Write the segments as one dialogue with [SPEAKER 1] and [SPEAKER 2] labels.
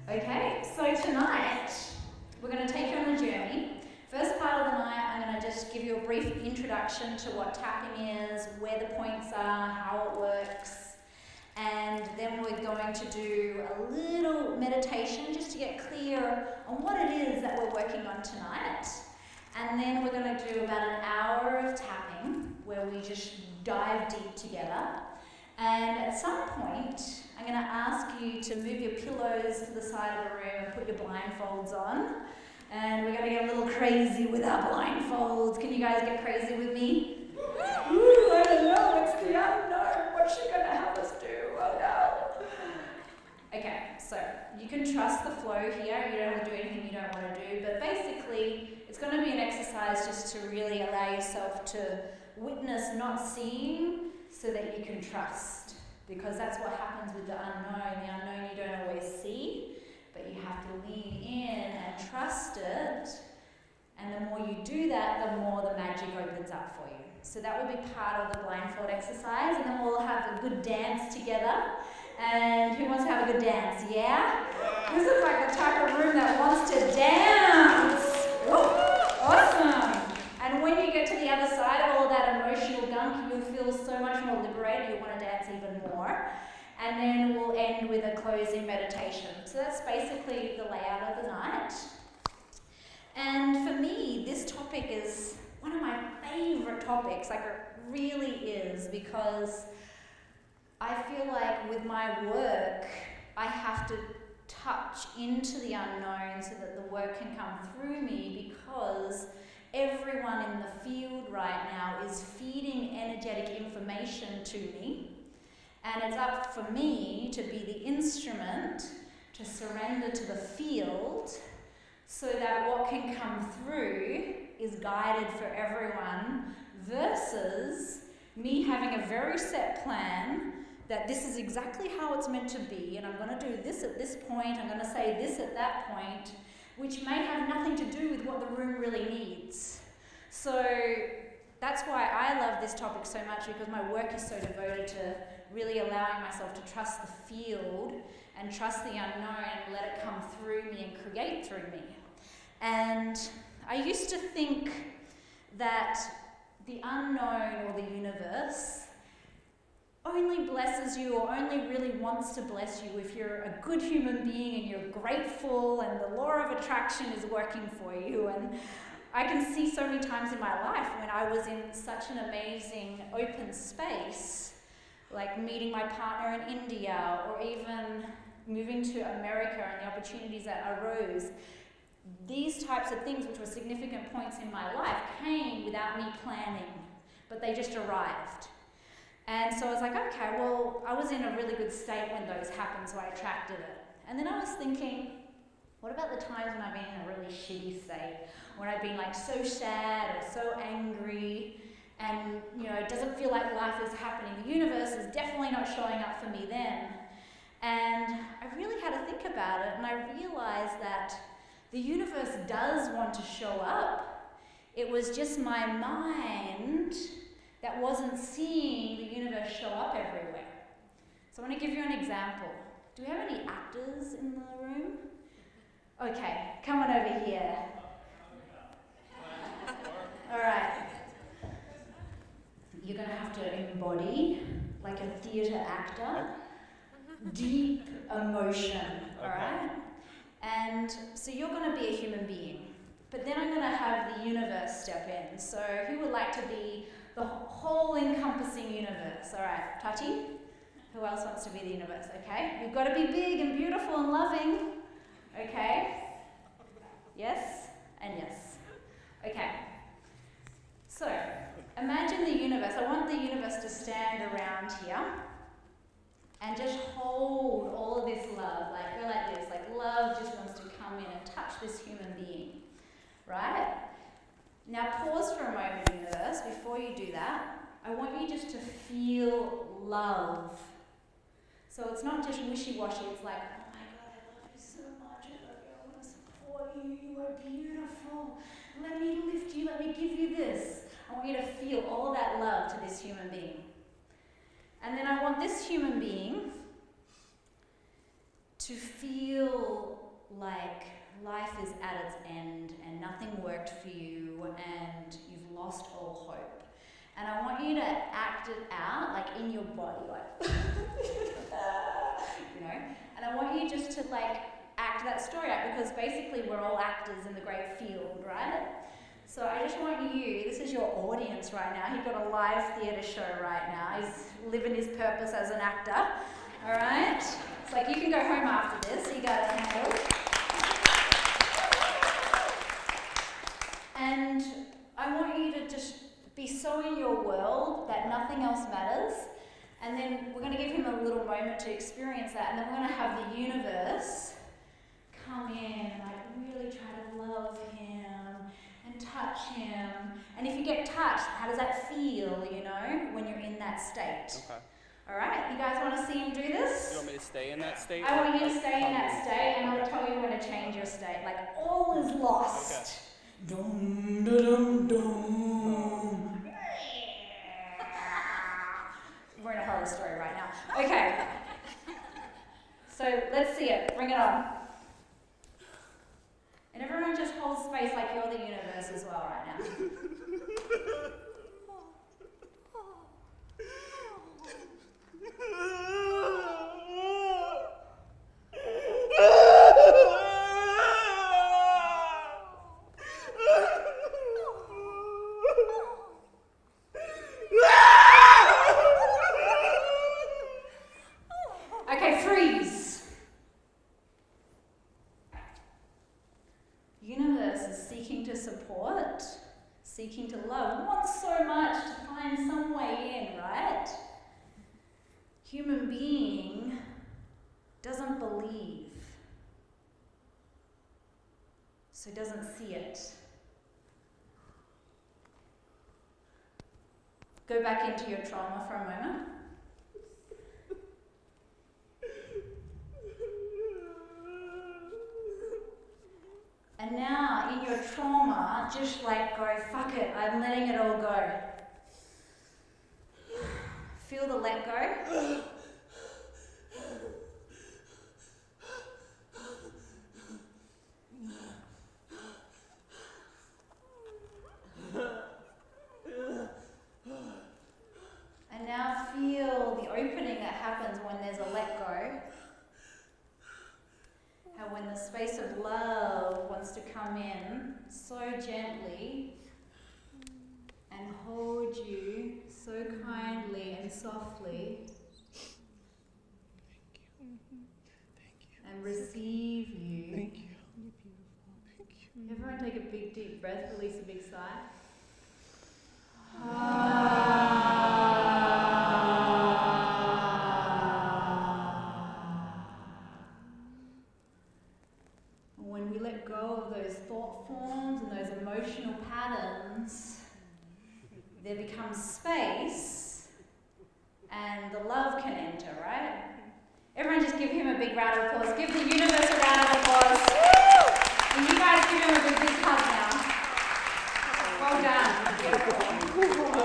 [SPEAKER 1] Okay, so tonight we're going to take you on a journey. First part of the night, I'm going to just give you a brief introduction to what tapping is, where the points are, how it works, and then we're going to do a little meditation just to get clear on what it is that we're working on tonight. And then we're going to do about an hour of tapping where we just dive deep together. And at some point, I'm going to ask you to move your pillows to the side of the room and put your blindfolds on. And we're going to get a little crazy with our blindfolds. Can you guys get crazy with me? Ooh, I don't know, it's the unknown. What's she going to have us do? Oh no. Okay, so you can trust the flow here. You don't have to do anything you don't want to do. But basically, it's going to be an exercise just to really allow yourself to witness not seeing so that you can trust. Because that's what happens with the unknown. The unknown you don't always see, but you have to lean in and trust it. And the more you do that, the more the magic opens up for you. So that will be part of the blindfold exercise, and then we'll have a good dance together. And who wants to have a good dance? Yeah? This is like the type of room that wants to dance. Woo! Awesome. And when you get to the other side of all that emotional gunk, you'll feel so much more liberated. You'll want to dance even more. And then we'll end with a closing meditation. So that's basically the layout of the night. And for me, this topic is one of my favorite topics. Like, it really is, because I feel like with my work, I have to touch into the unknown so that the work can come through me, because everyone in the field right now is feeding energetic information to me. And it's up for me to be the instrument to surrender to the field so that what can come through is guided for everyone, versus me having a very set plan that this is exactly how it's meant to be, and I'm going to do this at this point, I'm going to say this at that point, which may have nothing to do with what the room really needs. So that's why I love this topic so much, because my work is so devoted to really allowing myself to trust the field and trust the unknown and let it come through me and create through me. And I used to think that the unknown or the universe only blesses you, or only really wants to bless you if you're a good human being and you're grateful and the law of attraction is working for you. And I can see so many times in my life when I was in such an amazing open space, like meeting my partner in India, or even moving to America and the opportunities that arose. These types of things, which were significant points in my life, came without me planning, but they just arrived. And so I was like, okay, well, I was in a really good state when those happened, so I attracted it. And then I was thinking, what about the times when I've been in a really shitty state, when I've been like so sad or so angry, and it doesn't feel like life is happening. The universe is definitely not showing up for me then. And I really had to think about it, and I realized that the universe does want to show up. It was just my mind that wasn't seeing the universe show up everywhere. So I want to give you an example. Do we have any actors in the room? Okay, come on over here. All right. You're going to have to embody, like a theatre actor, deep emotion, all right? And so you're going to be a human being. But then I'm going to have the universe step in. So who would like to be the whole encompassing universe? All right, Tati? Who else wants to be the universe? Okay, you've got to be big and beautiful and loving. Okay? Yes and yes. Okay. So, imagine the universe. I want the universe to stand around here and just hold all of this love. Like, go like this. Like, love just wants to come in and touch this human being. Right? Now pause for a moment, universe. Before you do that, I want you just to feel love. So it's not just wishy-washy. It's like, oh my God, I love you so much. I want to support you. You are beautiful. Let me lift you. Let me give you this. I want you to feel all that love to this human being. And then I want this human being to feel like life is at its end and nothing worked for you and you've lost all hope. And I want you to act it out, like in your body, like, you know, and I want you just to like act that story out, because basically we're all actors in the great field, right? So I just want you, this is your audience right now. He's got a live theatre show right now. He's living his purpose as an actor, all right? It's like you can go home after this, you got it handled. And I want you to just be so in your world that nothing else matters. And then we're going to give him a little moment to experience that. And then we're going to have the universe come in and like really try to love him and touch him. And if you get touched, how does that feel, you know, when you're in that state?
[SPEAKER 2] Okay.
[SPEAKER 1] All right, you guys want to see him do this?
[SPEAKER 2] You want me to stay in that state?
[SPEAKER 1] I want you to stay in that state, and I'm going to tell you when to change your state. Like, all is lost.
[SPEAKER 2] Okay.
[SPEAKER 1] Dum, dum, dum. We're in a horror story right now. Okay. So let's see it. Bring it on. And everyone just hold space like you're the universe as well right now. Okay, freeze. Universe is seeking to support, seeking to love, wants so much to find some way in, right? Human being doesn't believe, so doesn't see it. Go back into your trauma for a moment. And now, in your trauma, just like go, fuck it, I'm letting it all go. Feel the let go. And now feel the opening that happens when there's a let go. How when the space of love wants to come in so gently and hold you so kindly and softly.
[SPEAKER 2] Thank you.
[SPEAKER 1] And receive you.
[SPEAKER 2] Thank you. You're beautiful. Thank you.
[SPEAKER 1] Everyone take a big deep breath, release a big sigh. When we let go of those thought forms and those emotional patterns, there becomes space and the love can enter, right? Everyone just give him a big round of applause. Give the universe a round of applause. And you guys give him a big hug now. Well done. Beautiful. Beautiful.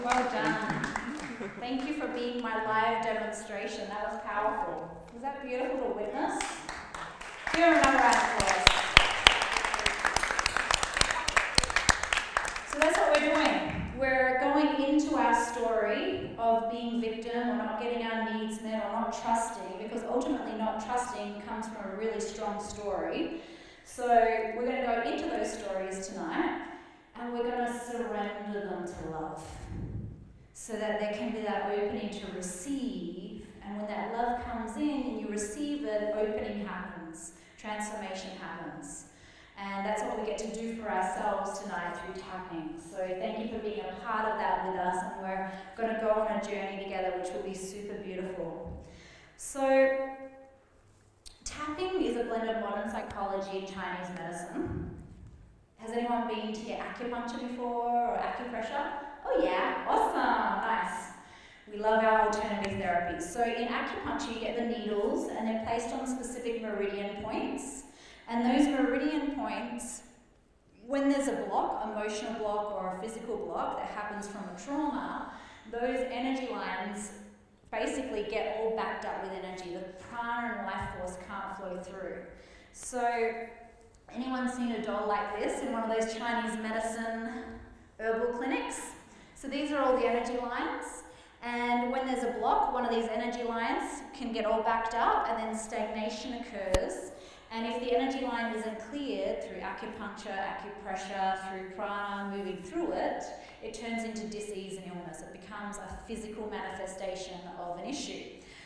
[SPEAKER 1] Well done. Thank you for being my live demonstration. That was powerful. Was that beautiful to witness? Give him another round of applause. So that's what we're doing. We're going into our story of being victim or not getting our needs met or not trusting, because ultimately not trusting comes from a really strong story. So we're going to go into those stories tonight and we're going to surrender them to love so that there can be that opening to receive, and when that love comes in and you receive it, opening happens, transformation happens. And that's what we get to do for ourselves tonight through tapping. So thank you for being a part of that with us, and we're going to go on a journey together which will be super beautiful. So tapping is a blend of modern psychology and Chinese medicine. Has anyone been to acupuncture before or acupressure? Oh yeah, awesome, nice. We love our alternative therapies. So in acupuncture you get the needles and they're placed on specific meridian points. And those meridian points, when there's a block, emotional block or a physical block that happens from a trauma, those energy lines basically get all backed up with energy. The prana and life force can't flow through. So, anyone seen a doll like this in one of those Chinese medicine herbal clinics? So these are all the energy lines, and when there's a block, one of these energy lines can get all backed up and then stagnation occurs. And if the energy line isn't cleared through acupuncture, acupressure, through prana, moving through it, it turns into disease and illness. It becomes a physical manifestation of an issue.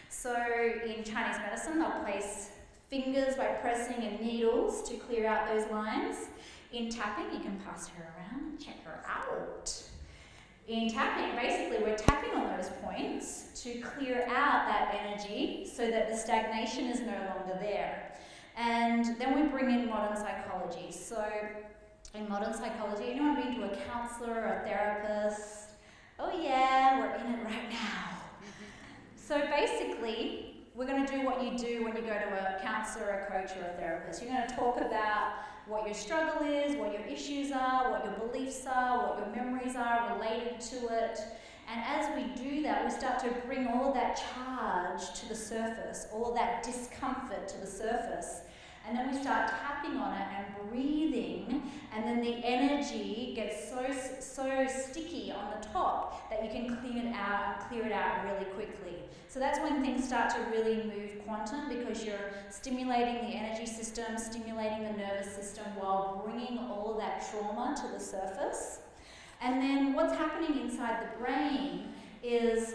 [SPEAKER 1] So in Chinese medicine, they'll place fingers by pressing and needles to clear out those lines. In tapping, you can pass her around and check her out. In tapping, basically we're tapping on those points to clear out that energy so that the stagnation is no longer there. And then we bring in modern psychology. So in modern psychology, anyone been to a counsellor or a therapist? Oh yeah, we're in it right now. So basically, we're going to do what you do when you go to a counsellor, a coach, or a therapist. You're going to talk about what your struggle is, what your issues are, what your beliefs are, what your memories are related to it. And as we do that, we start to bring all of that charge to the surface, all of that discomfort to the surface. And then we start tapping on it and breathing, and then the energy gets so sticky on the top that you can clear it out really quickly. So that's when things start to really move quantum, because you're stimulating the energy system, stimulating the nervous system while bringing all of that trauma to the surface. And then what's happening inside the brain is,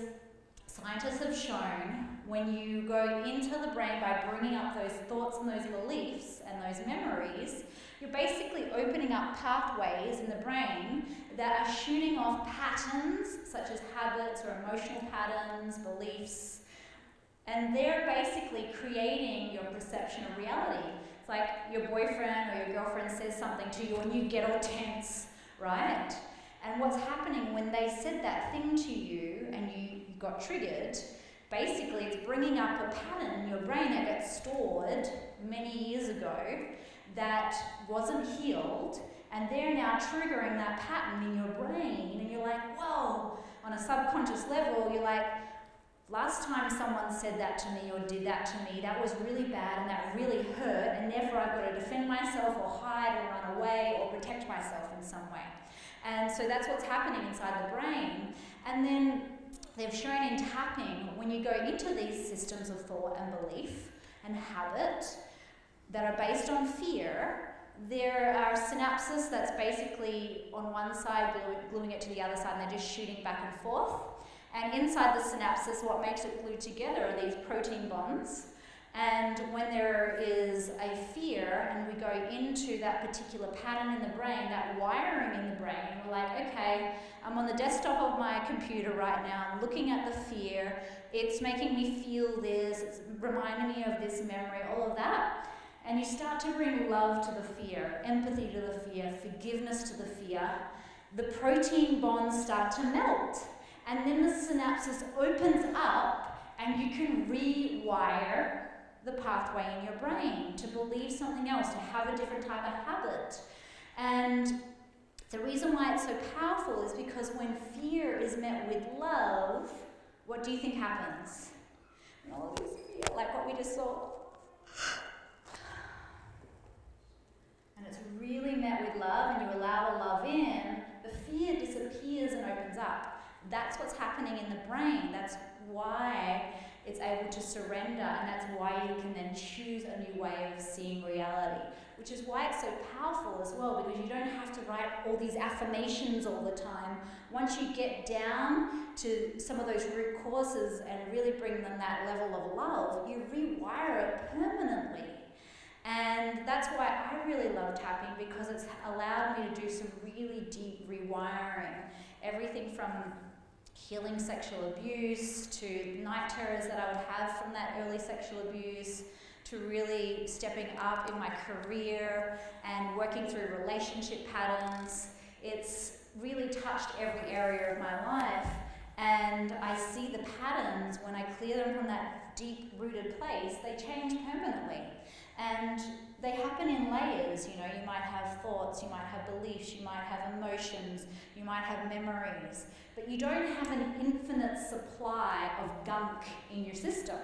[SPEAKER 1] scientists have shown, when you go into the brain by bringing up those thoughts and those beliefs and those memories, you're basically opening up pathways in the brain that are shooting off patterns such as habits or emotional patterns, beliefs, and they're basically creating your perception of reality. It's like your boyfriend or your girlfriend says something to you and you get all tense, right? And what's happening when they said that thing to you and you got triggered, basically it's bringing up a pattern in your brain that gets stored many years ago that wasn't healed, and they're now triggering that pattern in your brain, and you're like, whoa, on a subconscious level, you're like, last time someone said that to me or did that to me, that was really bad and that really hurt, and therefore I've got to defend myself or hide or run away or protect myself in some way. And so that's what's happening inside the brain. And then they've shown in tapping, when you go into these systems of thought and belief and habit that are based on fear, there are synapses that's basically on one side gluing it to the other side, and they're just shooting back and forth. And inside the synapses, what makes it glued together are these protein bonds. And when there is a fear and we go into that particular pattern in the brain, that wiring in the brain, we're like, okay, I'm on the desktop of my computer right now, I'm looking at the fear, it's making me feel this, it's reminding me of this memory, all of that. And you start to bring love to the fear, empathy to the fear, forgiveness to the fear. The protein bonds start to melt. And then the synapses opens up and you can rewire the pathway in your brain to believe something else, to have a different type of habit. And the reason why it's so powerful is because when fear is met with love, what do you think happens? And all of this fear, like what we just saw. And it's really met with love, and you allow the love in, the fear disappears and opens up. That's what's happening in the brain. That's why it's able to surrender, and that's why you can then choose a new way of seeing reality, which is why it's so powerful as well, because you don't have to write all these affirmations all the time. Once you get down to some of those root causes and really bring them that level of love, you rewire it permanently. And that's why I really love tapping, because it's allowed me to do some really deep rewiring. Everything from healing sexual abuse to night terrors that I would have from that early sexual abuse, to really stepping up in my career and working through relationship patterns. It's really touched every area of my life, and I see the patterns when I clear them from that deep-rooted place, they change permanently. And they happen in layers. You know, you might have thoughts, you might have beliefs, you might have emotions, you might have memories, but you don't have an infinite supply of gunk in your system.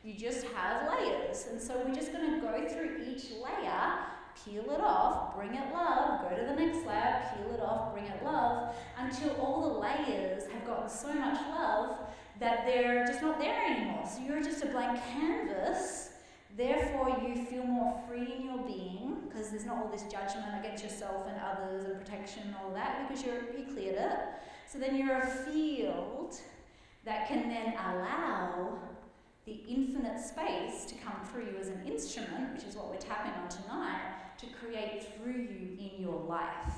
[SPEAKER 1] You just have layers. And so we're just going to go through each layer, peel it off, bring it love, go to the next layer, peel it off, bring it love, until all the layers have gotten so much love that they're just not there anymore. So you're just a blank canvas. Therefore, you feel more free in your being, because there's not all this judgment against yourself and others and protection and all that, because you cleared it. So then you're a field that can then allow the infinite space to come through you as an instrument, which is what we're tapping on tonight, to create through you in your life.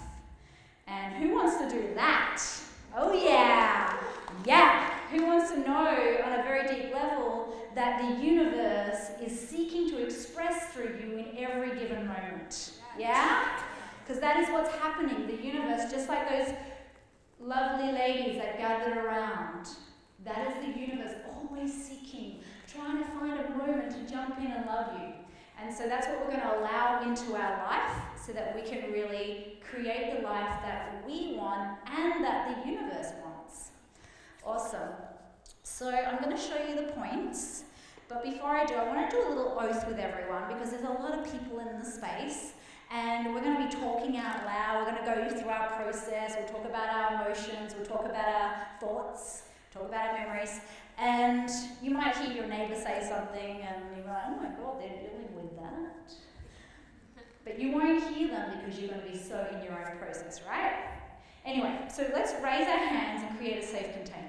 [SPEAKER 1] And who wants to do that? Oh yeah! Yeah! Who wants to know on a very deep level that the universe is seeking to express through you in every given moment? Yeah? Because that is what's happening. The universe, just like those lovely ladies that gathered around, that is the universe always seeking, trying to find a moment to jump in and love you. And so that's what we're going to allow into our life, so that we can really create the life that we want and that the universe wants. Awesome. So I'm going to show you the points, but before I do, I want to do a little oath with everyone, because there's a lot of people in the space, and we're going to be talking out loud. We're going to go through our process. We'll talk about our emotions. We'll talk about our thoughts. Talk about our memories. And you might hear your neighbour say something, and you're like, oh my God, they're dealing with that. But you won't hear them because you're going to be so in your own process, right? Anyway, so let's raise our hands and create a safe container.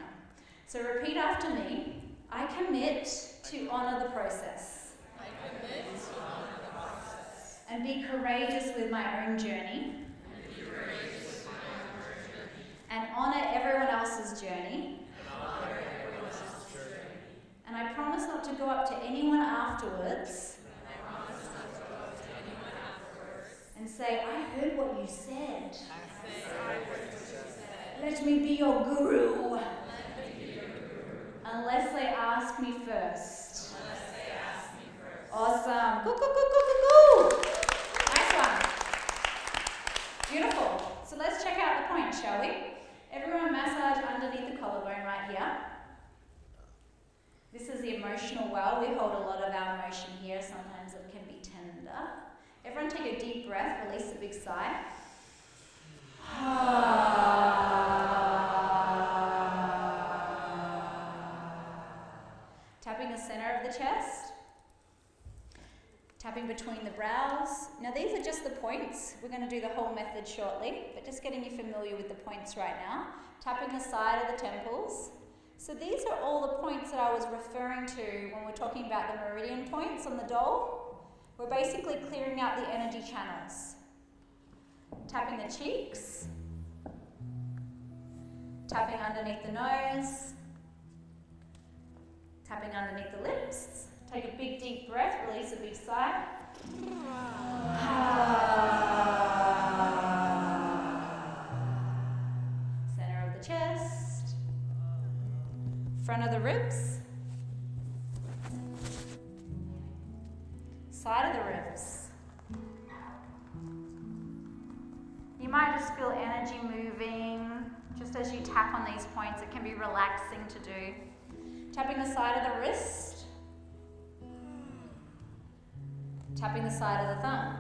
[SPEAKER 1] So repeat after me. I commit to honour the process.
[SPEAKER 3] I commit to honour the process.
[SPEAKER 1] And be courageous with my own journey.
[SPEAKER 3] And be courageous with my own journey.
[SPEAKER 1] And honour everyone else's journey.
[SPEAKER 3] And honour everyone else's journey.
[SPEAKER 1] And I promise not to go up to anyone afterwards and say, I heard what you said. Let me be your guru. Unless they ask me first. Awesome. Go, go, go, go, go, go. Nice one. Beautiful. So let's check out the points, shall we? Everyone massage underneath the collarbone right here. This is the emotional well. We hold a lot of our emotion here. Sometimes it can be tender. Everyone take a deep breath, release a big sigh. Tapping the center of the chest. Tapping between the brows. Now these are just the points. We're going to do the whole method shortly, but just getting you familiar with the points right now. Tapping the side of the temples. So these are all the points that I was referring to when we're talking about the meridian points on the doll. We're basically clearing out the energy channels. Tapping the cheeks. Tapping underneath the nose. Tapping underneath the lips. Take a big deep breath, release a big sigh. Center of the chest. Front of the ribs. Side of the ribs. You might just feel energy moving just as you tap on these points. It can be relaxing to do. Tapping the side of the wrist. Tapping the side of the thumb.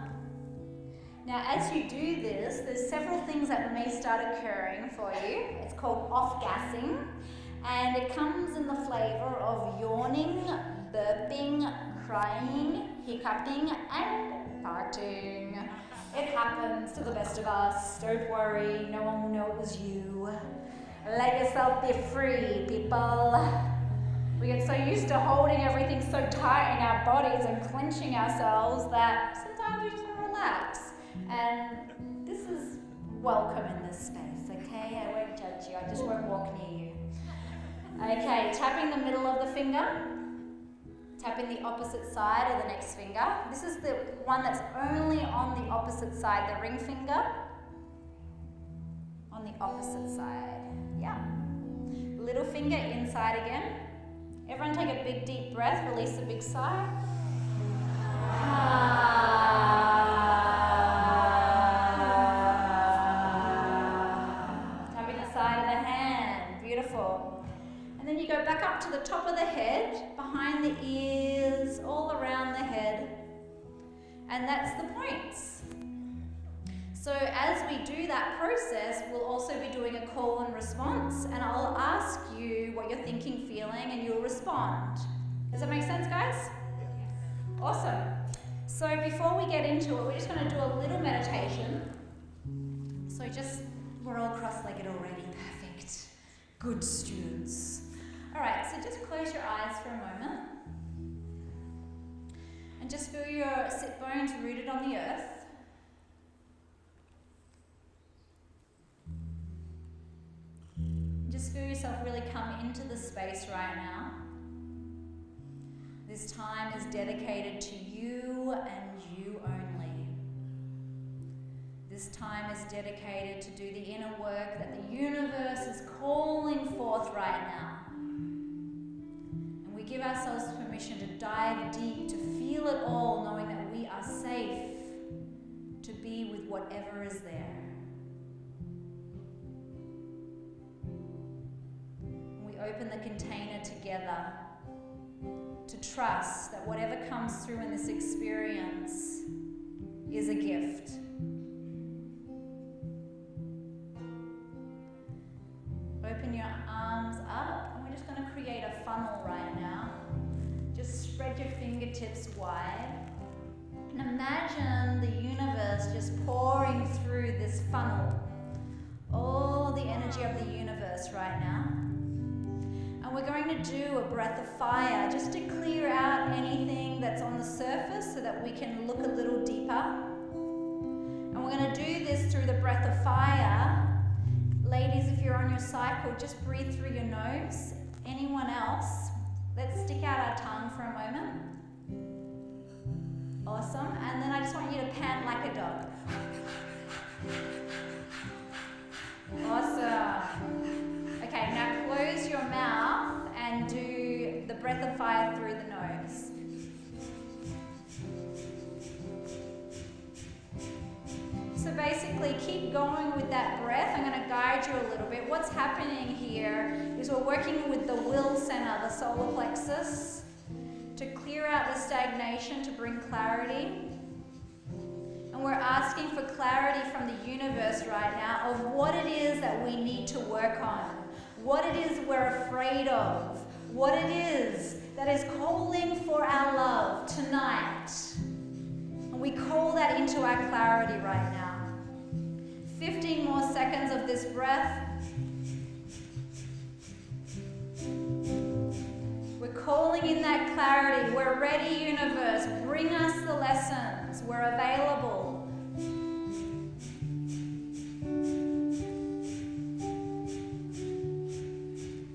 [SPEAKER 1] Now as you do this, there's several things that may start occurring for you. It's called off-gassing, and it comes in the flavour of yawning, burping, crying, hiccuping, and farting. It happens to the best of us. Don't worry, no one will know it was you. Let yourself be free, people. We get so used to holding everything so tight in our bodies and clenching ourselves that sometimes we just want to relax. And this is welcome in this space, okay? I won't judge you, I just won't walk near you. Okay, tapping the middle of the finger. Tapping the opposite side of the next finger. This is the one that's only on the opposite side, the ring finger. On the opposite side, yeah. Little finger inside again. Everyone take a big deep breath, release a big sigh. beautiful. And then you go back up to the top of the head, behind the ears, all around the head. And that's the points. So as we do that process, we'll also be doing a call and response, and I'll ask you what you're thinking, feeling, and you'll respond. Does that make sense, guys? Awesome. So before we get into it, we're just going to do a little meditation. So we're all cross-legged already. Perfect. Good students. All right, so just close your eyes for a moment. And just feel your sit bones rooted on the earth. Just feel yourself really come into the space right now. This time is dedicated to you and you only. This time is dedicated to do the inner work that the universe is calling forth right now. And we give ourselves permission to dive deep, to feel it all, knowing that we are safe to be with whatever is there. Open the container together to trust that whatever comes through in this experience is a gift. Open your arms up, and we're just going to create a funnel right now. Just spread your fingertips wide and imagine the universe just pouring through this funnel. All the energy of the universe right now. And we're going to do a breath of fire just to clear out anything that's on the surface so that we can look a little deeper. And we're going to do this through the breath of fire. Ladies, if you're on your cycle, just breathe through your nose. Anyone else, let's stick out our tongue for a moment. Awesome. And then I just want you to pant like a dog. Awesome. Okay, now close your mouth and do the breath of fire through the nose. So basically, keep going with that breath. I'm going to guide you a little bit. What's happening here is we're working with the will center, the solar plexus, to clear out the stagnation, to bring clarity. And we're asking for clarity from the universe right now of what it is that we need to work on, what it is we're afraid of, what it is that is calling for our love tonight. And we call that into our clarity right now. 15 more seconds of this breath. We're calling in that clarity. We're ready, universe. Bring us the lessons. We're available.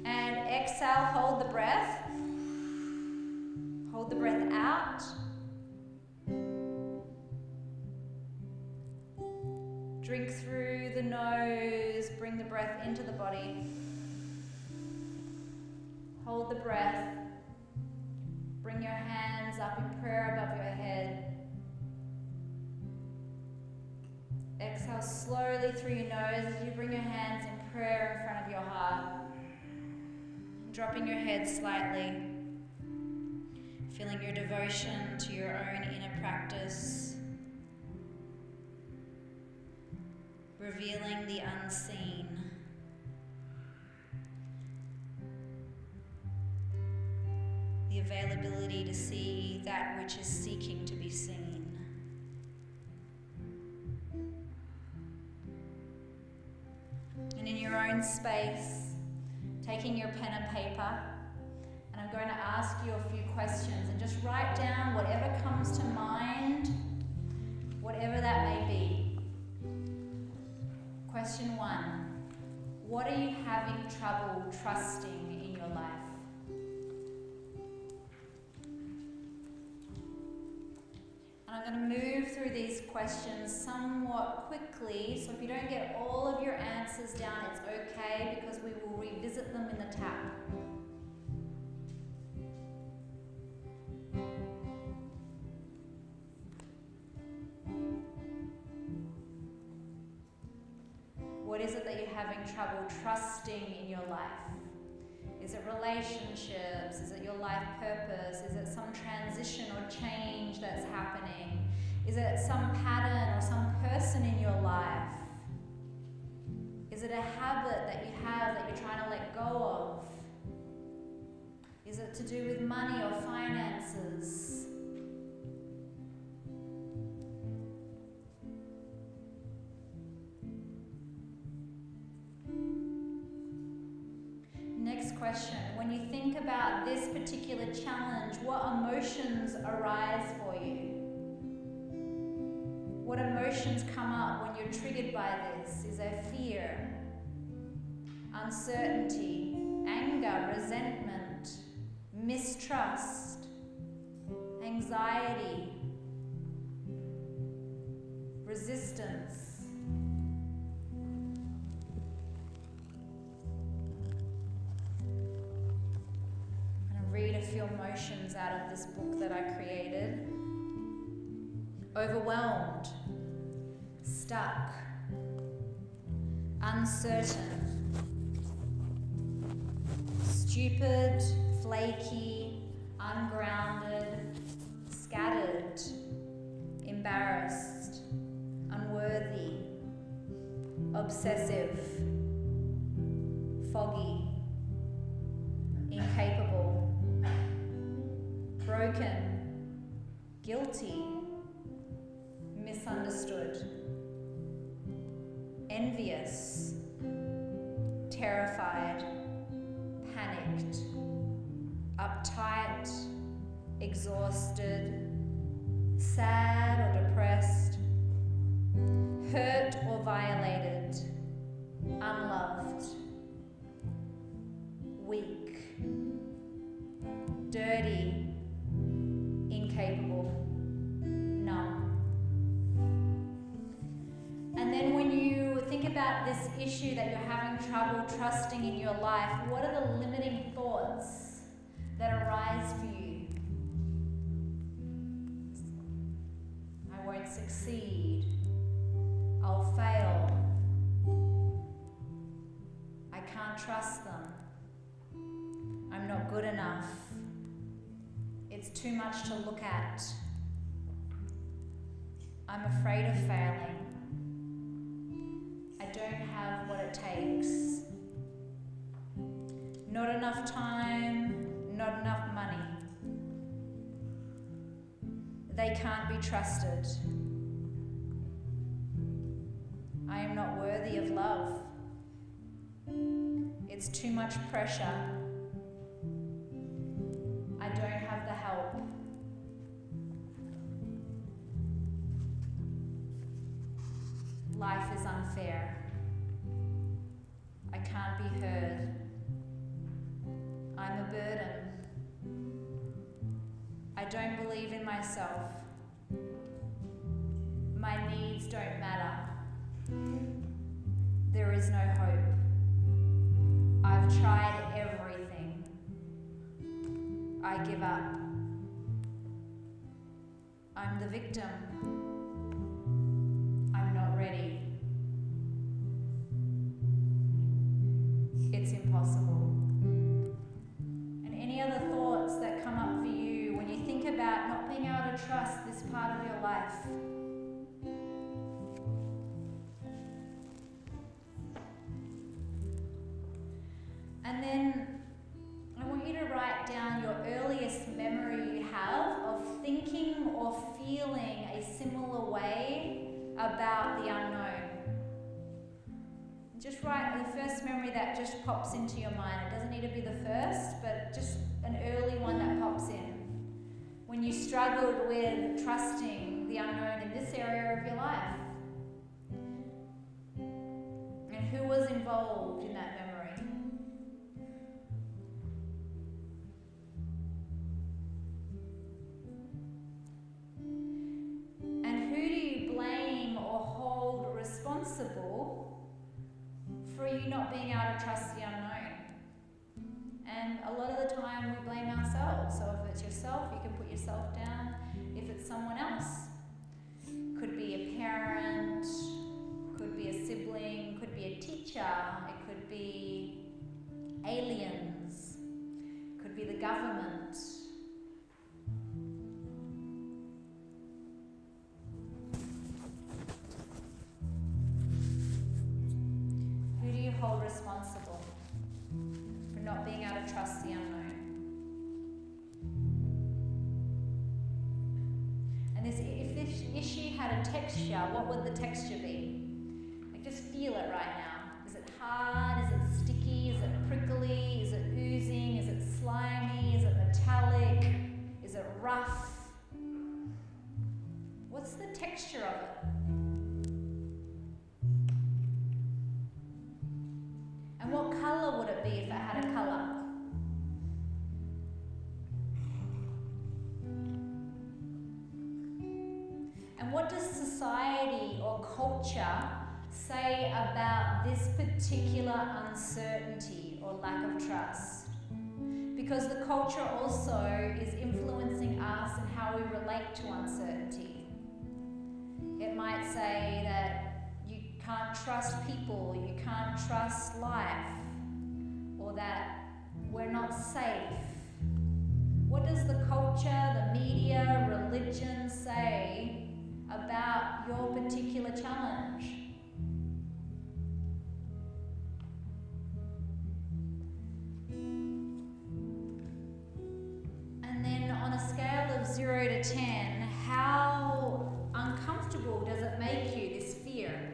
[SPEAKER 1] And exhale, hold the breath. Hold the breath out. Drink through the nose. Bring the breath into the body. Hold the breath. Bring your hands up in prayer above your head. Exhale slowly through your nose as you bring your hands in prayer in front of your heart. Dropping your head slightly. Feeling your devotion to your own inner practice. Revealing the unseen. The availability to see that which is seeking to be seen. And in your own space, taking your pen and paper, and I'm going to ask you a few questions, and just write down whatever comes to mind, whatever that may be. Question 1. What are you having trouble trusting in your life? And I'm going to move through these questions somewhat quickly, so if you don't get all of your answers down, it's okay, because we will revisit them in the tap. What is it that you're having trouble trusting in your life? Is it relationships? Is it your life purpose? Is it some transition or change that's happening? Is it some pattern or some person in your life? Is it a habit that you have that you're trying to let go of? Is it to do with money or finances? Next question. When you think about this particular challenge, what emotions arise for you? What emotions come up when you're triggered by this? Is there fear, uncertainty, anger, resentment, mistrust, anxiety, resistance? Read a few emotions out of this book that I created. Overwhelmed, stuck, uncertain, stupid, flaky, ungrounded, scattered, embarrassed, unworthy, obsessive, foggy, incapable, broken, guilty, misunderstood, envious, terrified, panicked, uptight, exhausted, sad or depressed, hurt or violated, unloved, weak, dirty, incapable, numb. And then when you think about this issue that you're having trouble trusting in your life, what are the limiting thoughts that arise for you? I won't succeed. I'll fail. I can't trust them. I'm not good enough. It's too much to look at. I'm afraid of failing. I don't have what it takes. Not enough time, not enough money. They can't be trusted. I am not worthy of love. It's too much pressure. I don't have the help. Life is unfair. I can't be heard. I'm a burden. I don't believe in myself. My needs don't matter. There is no hope. I've tried everything. I give up. I'm the victim. I'm not ready. It's impossible. And any other thoughts that come up for you when you think about not being able to trust this part of your life? And then I want you to write down your earliest memory you have of thinking or feeling a similar way about the unknown. Just write the first memory that just pops into your mind. It doesn't need to be the first, but just an early one that pops in. When you struggled with trusting the unknown in this area of your life. And who was involved in that memory? Responsible for you not being able to trust the unknown. And a lot of the time we blame ourselves. So if it's yourself, you can put yourself down. If it's someone else, could be a parent, could be a sibling, could be a teacher, it could be aliens, could be the government. Who do you hold responsible for not being able to trust the unknown? And if this issue had a texture, what would the texture be? Like, just feel it right now. Is it hard? Is it sticky? Is it prickly? Is it oozing? Is it slimy? Is it metallic? Is it rough? What's the texture of it? And what colour would it be if it had a colour? And what does society or culture say about this particular uncertainty or lack of trust? Because the culture also is influencing us and how we relate to uncertainty. It might say that you can't trust people, you can't trust life, or that we're not safe. What does the culture, the media, religion say about your particular challenge? And then on a scale of 0 to 10, how uncomfortable does it make you, this fear?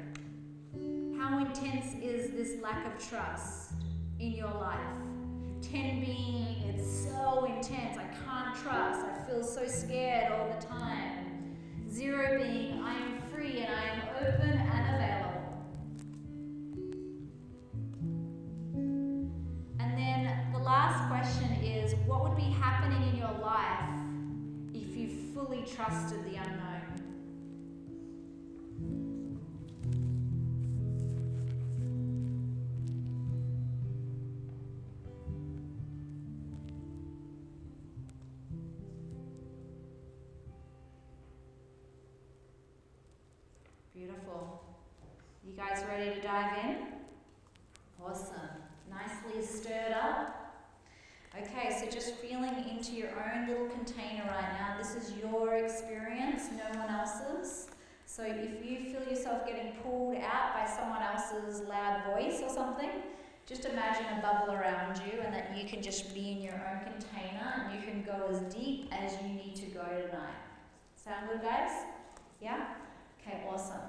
[SPEAKER 1] How intense is this lack of trust in your life? 10 being, it's so intense, I can't trust, I feel so scared all the time. 0 being, I am free and I am open and available. And then the last question is, what would be happening in your life if you fully trusted the unknown? Beautiful. You guys ready to dive in? Awesome. Nicely stirred up. Okay, so just feeling into your own little container right now. This is your experience, no one else's. So if you feel yourself getting pulled out by someone else's loud voice or something, just imagine a bubble around you and that you can just be in your own container and you can go as deep as you need to go tonight. Sound good, guys? Yeah? Okay, awesome.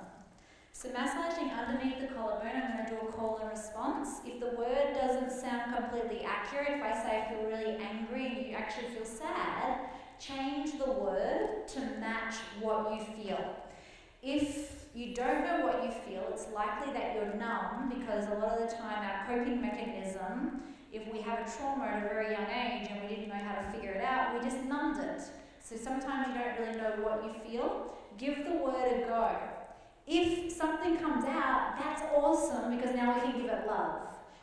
[SPEAKER 1] So massaging underneath the collarbone, I'm going to do a call and response. If the word doesn't sound completely accurate, if I say I feel really angry and you actually feel sad, change the word to match what you feel. If you don't know what you feel, it's likely that you're numb, because a lot of the time our coping mechanism, if we have a trauma at a very young age and we didn't know how to figure it out, we just numbed it. So sometimes you don't really know what you feel. Give the word a go. If something comes out, that's awesome, because now we can give it love.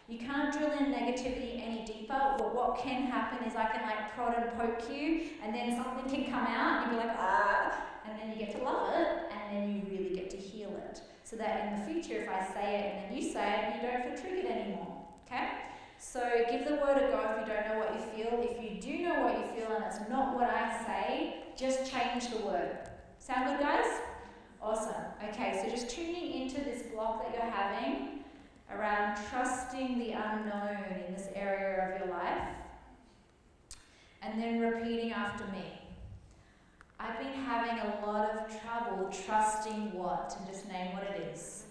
[SPEAKER 1] You can't drill in negativity any deeper, but what can happen is I can like prod and poke you, and then something can come out and you'll be like, ah, and then you get to love it, and then you really get to heal it. So that in the future, if I say it and then you say it, you don't feel triggered anymore, okay? So give the word a go if you don't know what you feel. If you do know what you feel and it's not what I say, just change the word. Sound good, guys? Awesome. Okay, so just tuning into this block that you're having around trusting the unknown in this area of your life, and then repeating after me. I've been having a lot of trouble trusting what, and just name what it is.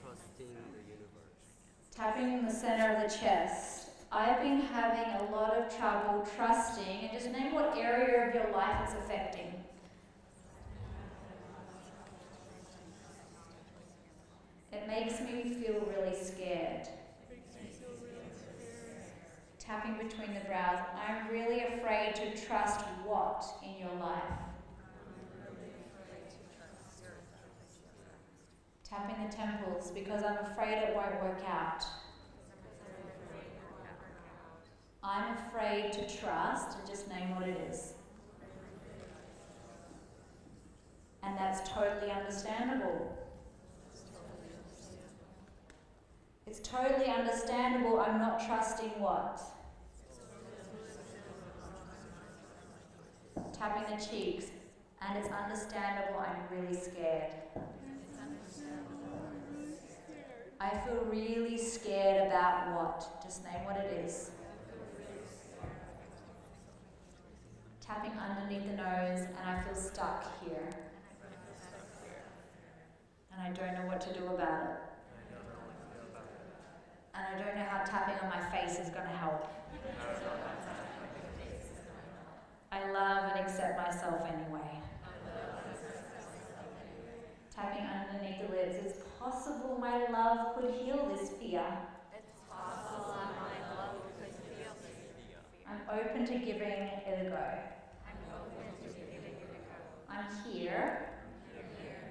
[SPEAKER 2] Trusting the universe.
[SPEAKER 1] Tapping in the center of the chest. I've been having a lot of trouble trusting, and just name what area of your life it's affecting. It makes me feel really scared. Tapping between the brows. I'm really afraid to trust what in your life? Tapping the temples, because I'm afraid it won't work out. I'm afraid to trust, and just name what it is. And that's totally understandable. totally understandable I'm not trusting what? Tapping the cheeks. And it's understandable I'm really scared. I feel really scared about what? Just name what it is. Tapping underneath the nose, and I feel stuck here. And I don't know what to do about it. And I don't know how tapping on my face is going to help. I love and accept myself anyway. Tapping underneath the lips. It's possible my love could heal this fear.
[SPEAKER 3] It's possible my love could feel this fear.
[SPEAKER 1] I'm open to giving it a go. I'm here.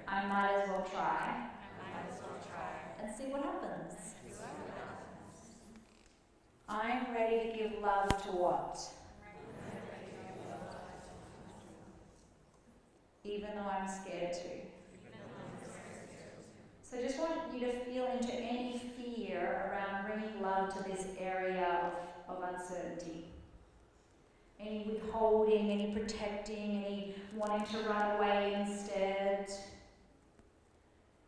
[SPEAKER 1] I might as well try. And see what happens. I'm ready to give love to what? Even though I'm scared to. So I just want you to feel into any fear around bringing love to this area of uncertainty. Any withholding, any protecting, any wanting to run away instead.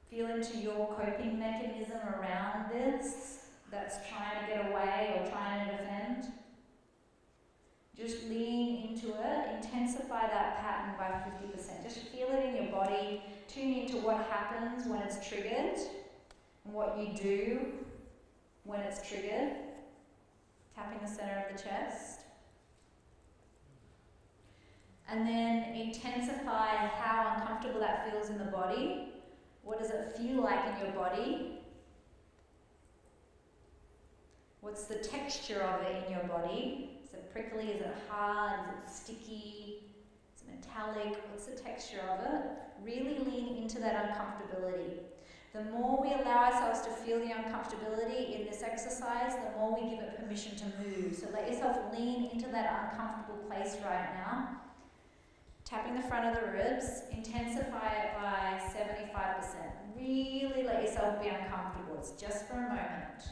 [SPEAKER 1] Feel into your coping mechanism around this that's trying to get away or trying to defend. Just lean into it, intensify that pattern by 50%. Just feel it in your body, tune into what happens when it's triggered and what you do when it's triggered. Tapping the center of the chest. And then intensify how uncomfortable that feels in the body. What does it feel like in your body? What's the texture of it in your body? Is it prickly? Is it hard? Is it sticky? Is it metallic? What's the texture of it? Really lean into that uncomfortability. The more we allow ourselves to feel the uncomfortability in this exercise, the more we give it permission to move. So let yourself lean into that uncomfortable place right now. Tapping the front of the ribs, intensify it by 75%. Really let yourself be uncomfortable. It's just for a moment.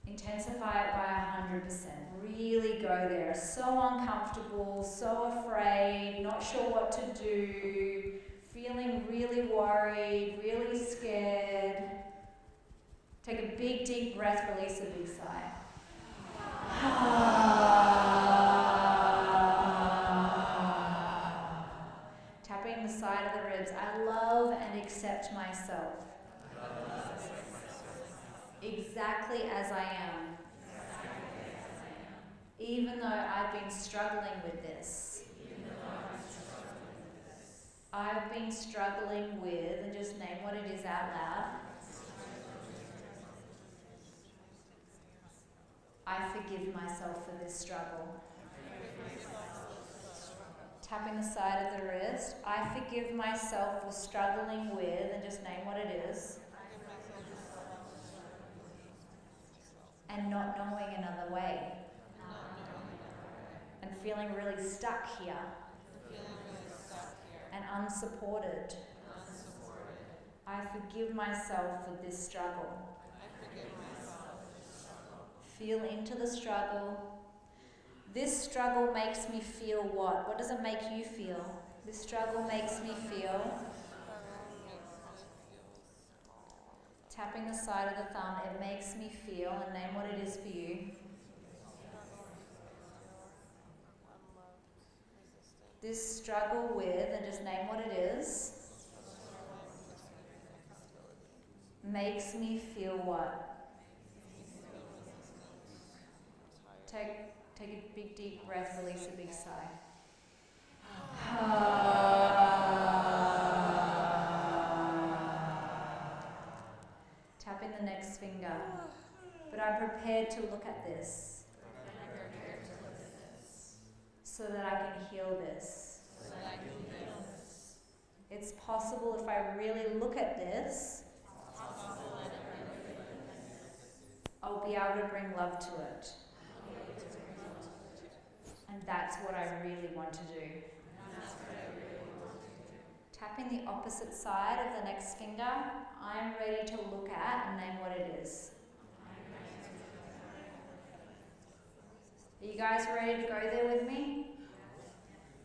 [SPEAKER 1] Intensify it by 100%. Really go there. So uncomfortable, so afraid, not sure what to do, feeling really worried, really scared. Take a big, deep breath, release a big sigh. Tapping the side of the ribs. I love and accept myself. Exactly as I am. Even though I've been struggling with this. I've been struggling with, and just name what it is out loud. I forgive myself for this struggle. Tapping the side of the wrist. I forgive myself for struggling with, and just name what it is. And not knowing another way. And feeling really stuck here. And unsupported. I forgive myself for this struggle. Feel into the struggle. This struggle makes me feel what? What does it make you feel? This struggle makes me feel. Tapping the side of the thumb, it makes me feel, and name what it is for you. This struggle with, and just name what it is. Makes me feel what? Take a big deep breath, release a big sigh. Tapping the next finger. But I'm prepared to look at this. So that I can heal this. It's possible if I really look at this, I'll be able to bring love to it. And that's what I really want to do. Tapping the opposite side of the next finger, I'm ready to look at and You guys ready to go there with me?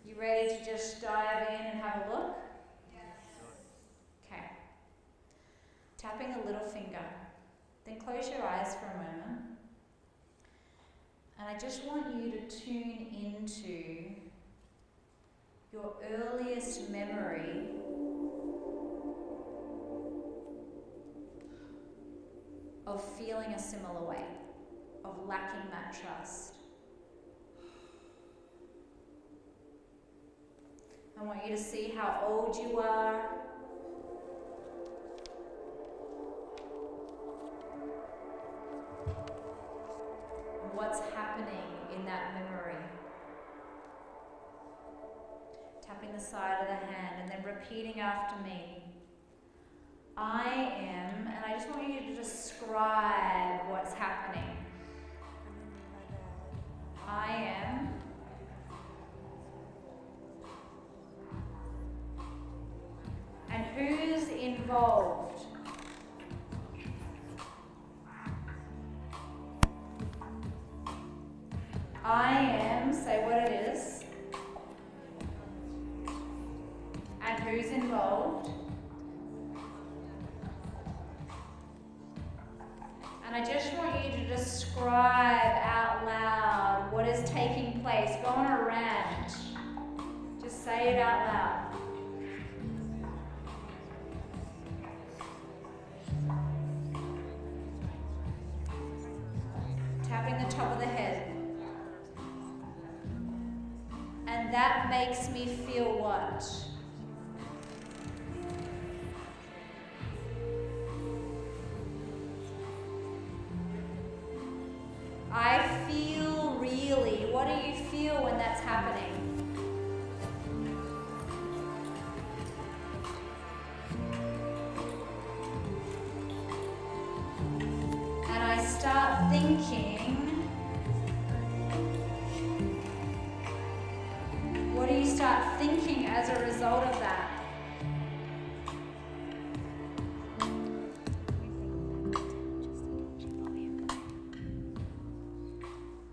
[SPEAKER 1] You ready to just dive in and have a look? Okay. Tapping the little finger. Then close your eyes for a moment. And I just want you to tune into your earliest memory of feeling a similar way, of lacking that trust. I want you to see how old you are. What's happening in that memory. Tapping the side of the hand and then repeating after me. I am, and I just want you to describe what's happening. I am. And who's involved? I am, say what it is. And who's involved? And I just want you to describe out loud what is taking place. Go on a rant. Just say it out loud. Tapping the top of the head. And that makes me feel what? I feel really. What do you feel when that's happening? And I start thinking. What do you start thinking as a result of that?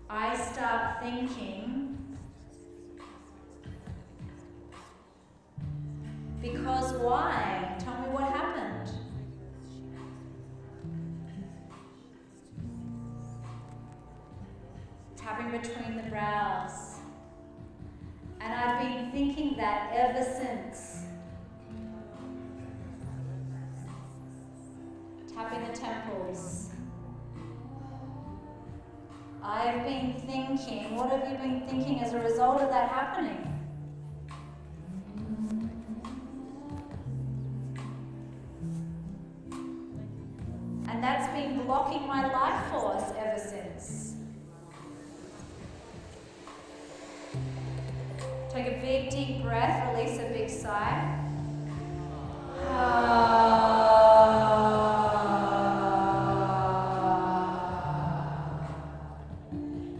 [SPEAKER 1] I start thinking because why? Tell me what happened. Tapping between the brows. And I've been thinking that ever since. Tapping the temples. I've been thinking, what have you been thinking as a result of that happening? And that's been blocking my life force ever since. Take a big deep breath, release a big sigh.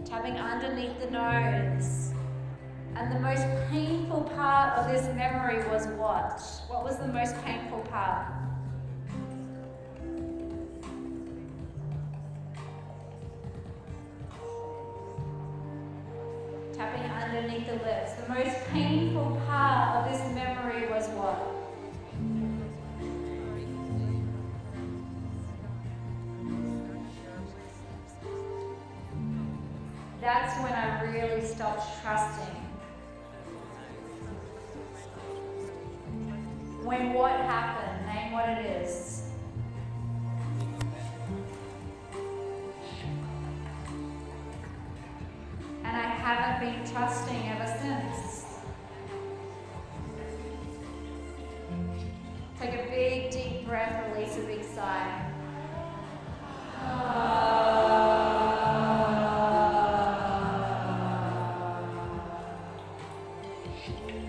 [SPEAKER 1] Tapping underneath the nose. And the most painful part of this memory was what? What was the most painful part? Tapping underneath the lips. The most painful part of this memory was what? That's when I really stopped trusting. When what happened? Name what it is. And I haven't been trusting ever since. Take a big deep breath, release a big sigh.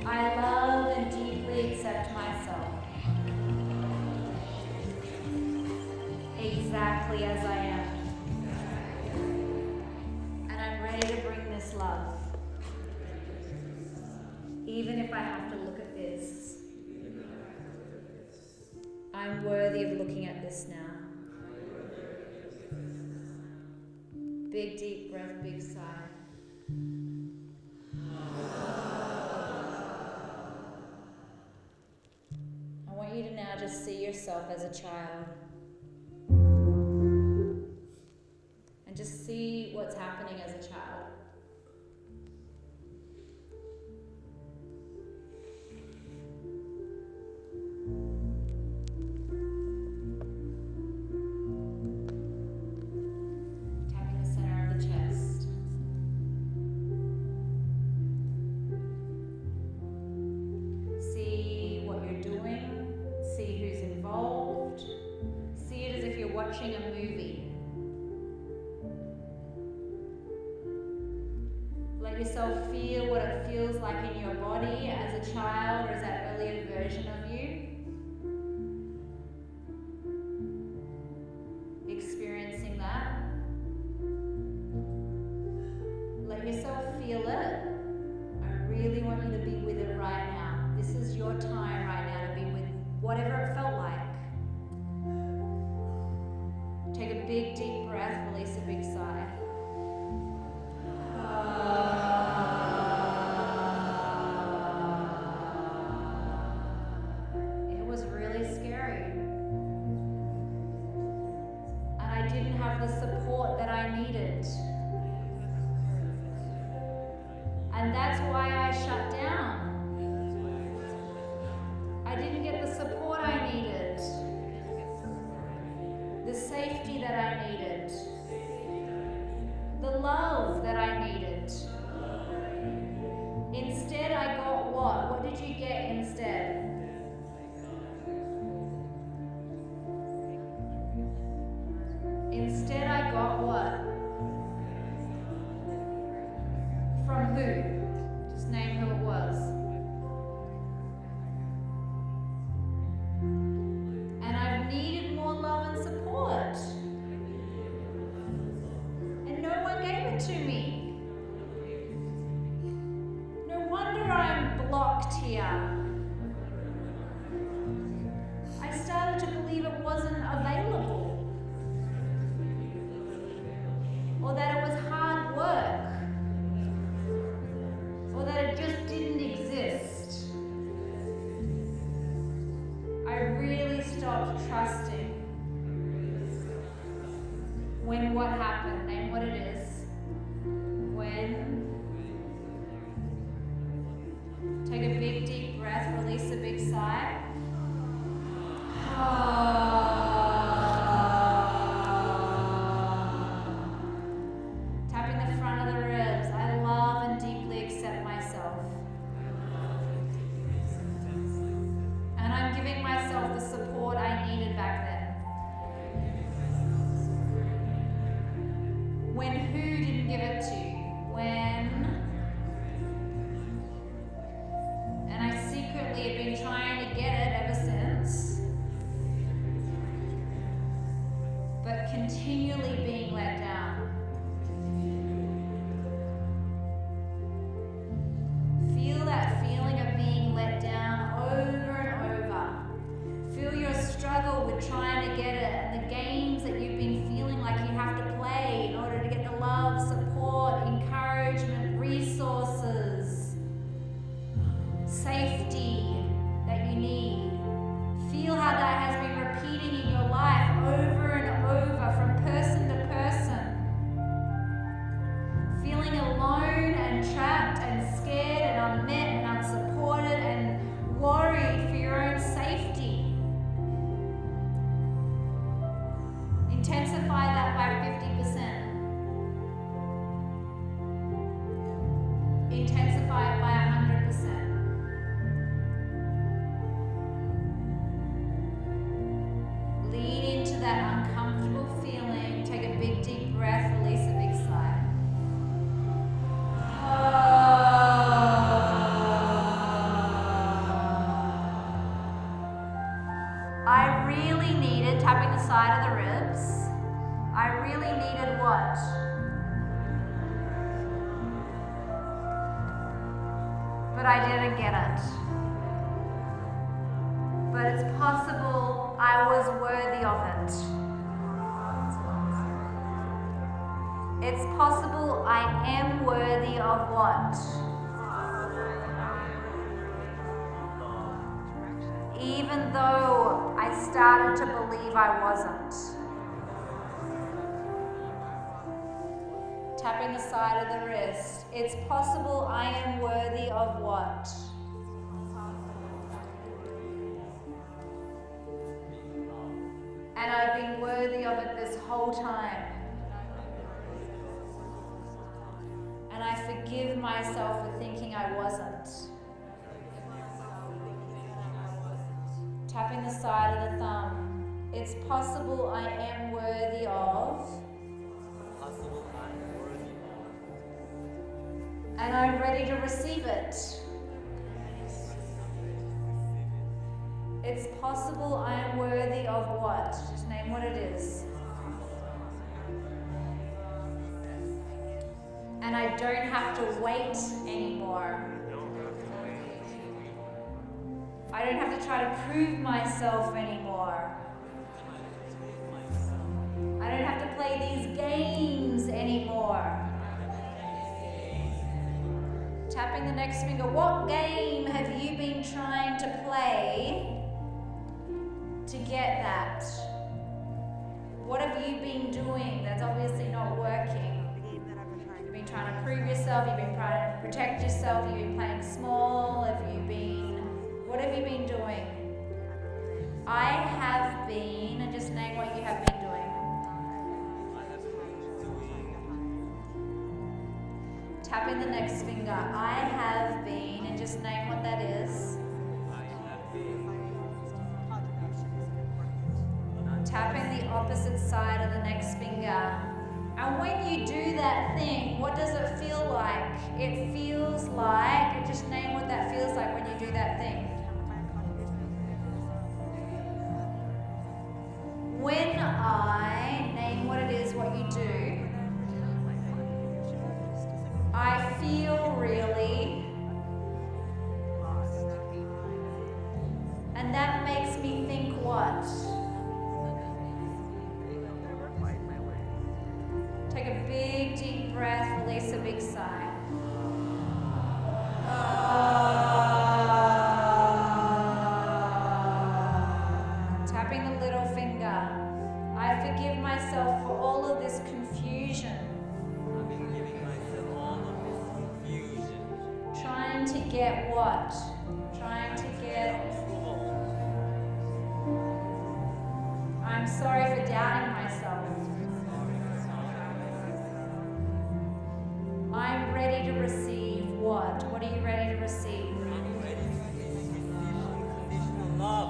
[SPEAKER 1] I love and deeply accept myself exactly as I am. And I'm ready to bring this love. Even if I have to look at this. I'm worthy of looking at this now. Big deep breath, big sigh. I want you to now just see yourself as a child. And just see what's happening as a child. Tapping the center of the chest. See what you're doing. See who's involved. See it as if you're watching a movie. Let yourself feel what it feels like in your body as a child or as that earlier version of you. Experiencing that. Let yourself feel it. I really want you to be with it right now. This is your time right now to be with whatever it felt like. Take a big deep breath, release a big sigh. It was really scary. And I didn't have the support that I needed. And that's why I shut down. I didn't get the support I needed. The safety that I needed. The love that I needed. Instead, I got what? What did you get instead? Instead, I got what? From who? Just name who it was. And I've needed more love and support. And no one gave it to me. No wonder I'm blocked here. I started to believe it wasn't available. Or that it was hard work. Or that it just didn't exist. I really stopped trusting. When what happened? Name what it is. When. Take a big deep breath, release a big sigh. Tapping the front of the ribs. I love and deeply accept myself. And I'm giving myself the support I needed back then. When who didn't give it to you? When. And I secretly have been trying to get it ever since. But continually being let down. Feel that feeling of being let down over and over. Feel your struggle with trying to get it and the games that you've been feeling like you have to play in order to get the love, support, encouragement, resources, safety that you need. Feel how that has been repeating in your life over and over from person to person. Feeling alone and trapped and scared and unmet and unsupported and worried for your own safety. Intensify that by 50%. Intensify it by 100%. Lean into that uncomfortable feeling. Take a big deep breath, release a big sigh. I really needed, tapping the side of the ribs, I really needed what? But I didn't get it. But it's possible I was worthy of it. It's possible I am worthy of what? Even though I started to believe I wasn't. Tapping the side of the wrist. It's possible I am worthy of what? And I've been worthy of it this whole time. And I forgive myself for thinking I wasn't. Tapping the side of the thumb. It's possible I am worthy of.
[SPEAKER 2] Possible I'm worthy of.
[SPEAKER 1] And I'm ready to receive it. It's possible I am worthy of what? Just name what it is. And I don't have to wait anymore. I don't have to try to prove myself anymore. I don't have to play these games anymore. Tapping the next finger. What game have you been trying to play to get that? What have you been doing that's obviously not working? You've been trying to prove yourself, you've been trying to protect yourself, you've been playing small, what have you been doing? I have been, and just name what you have been doing. Tapping the next finger. I have been, and just name what that is. Tapping the opposite side of the next finger. And when you do that thing, what does it feel like? It feels like, just name what that feels like when you do that thing. When I name what it is, what you do, I feel really, and that makes me think what? Take a big deep breath, release a big sigh. Tapping the little finger. I forgive myself for all of this confusion.
[SPEAKER 2] I've been giving myself all of this confusion.
[SPEAKER 1] Trying to get what? Trying to get... I'm sorry for doubting myself. I'm ready to receive what? What are you ready to receive?
[SPEAKER 2] I'm ready to receive unconditional love.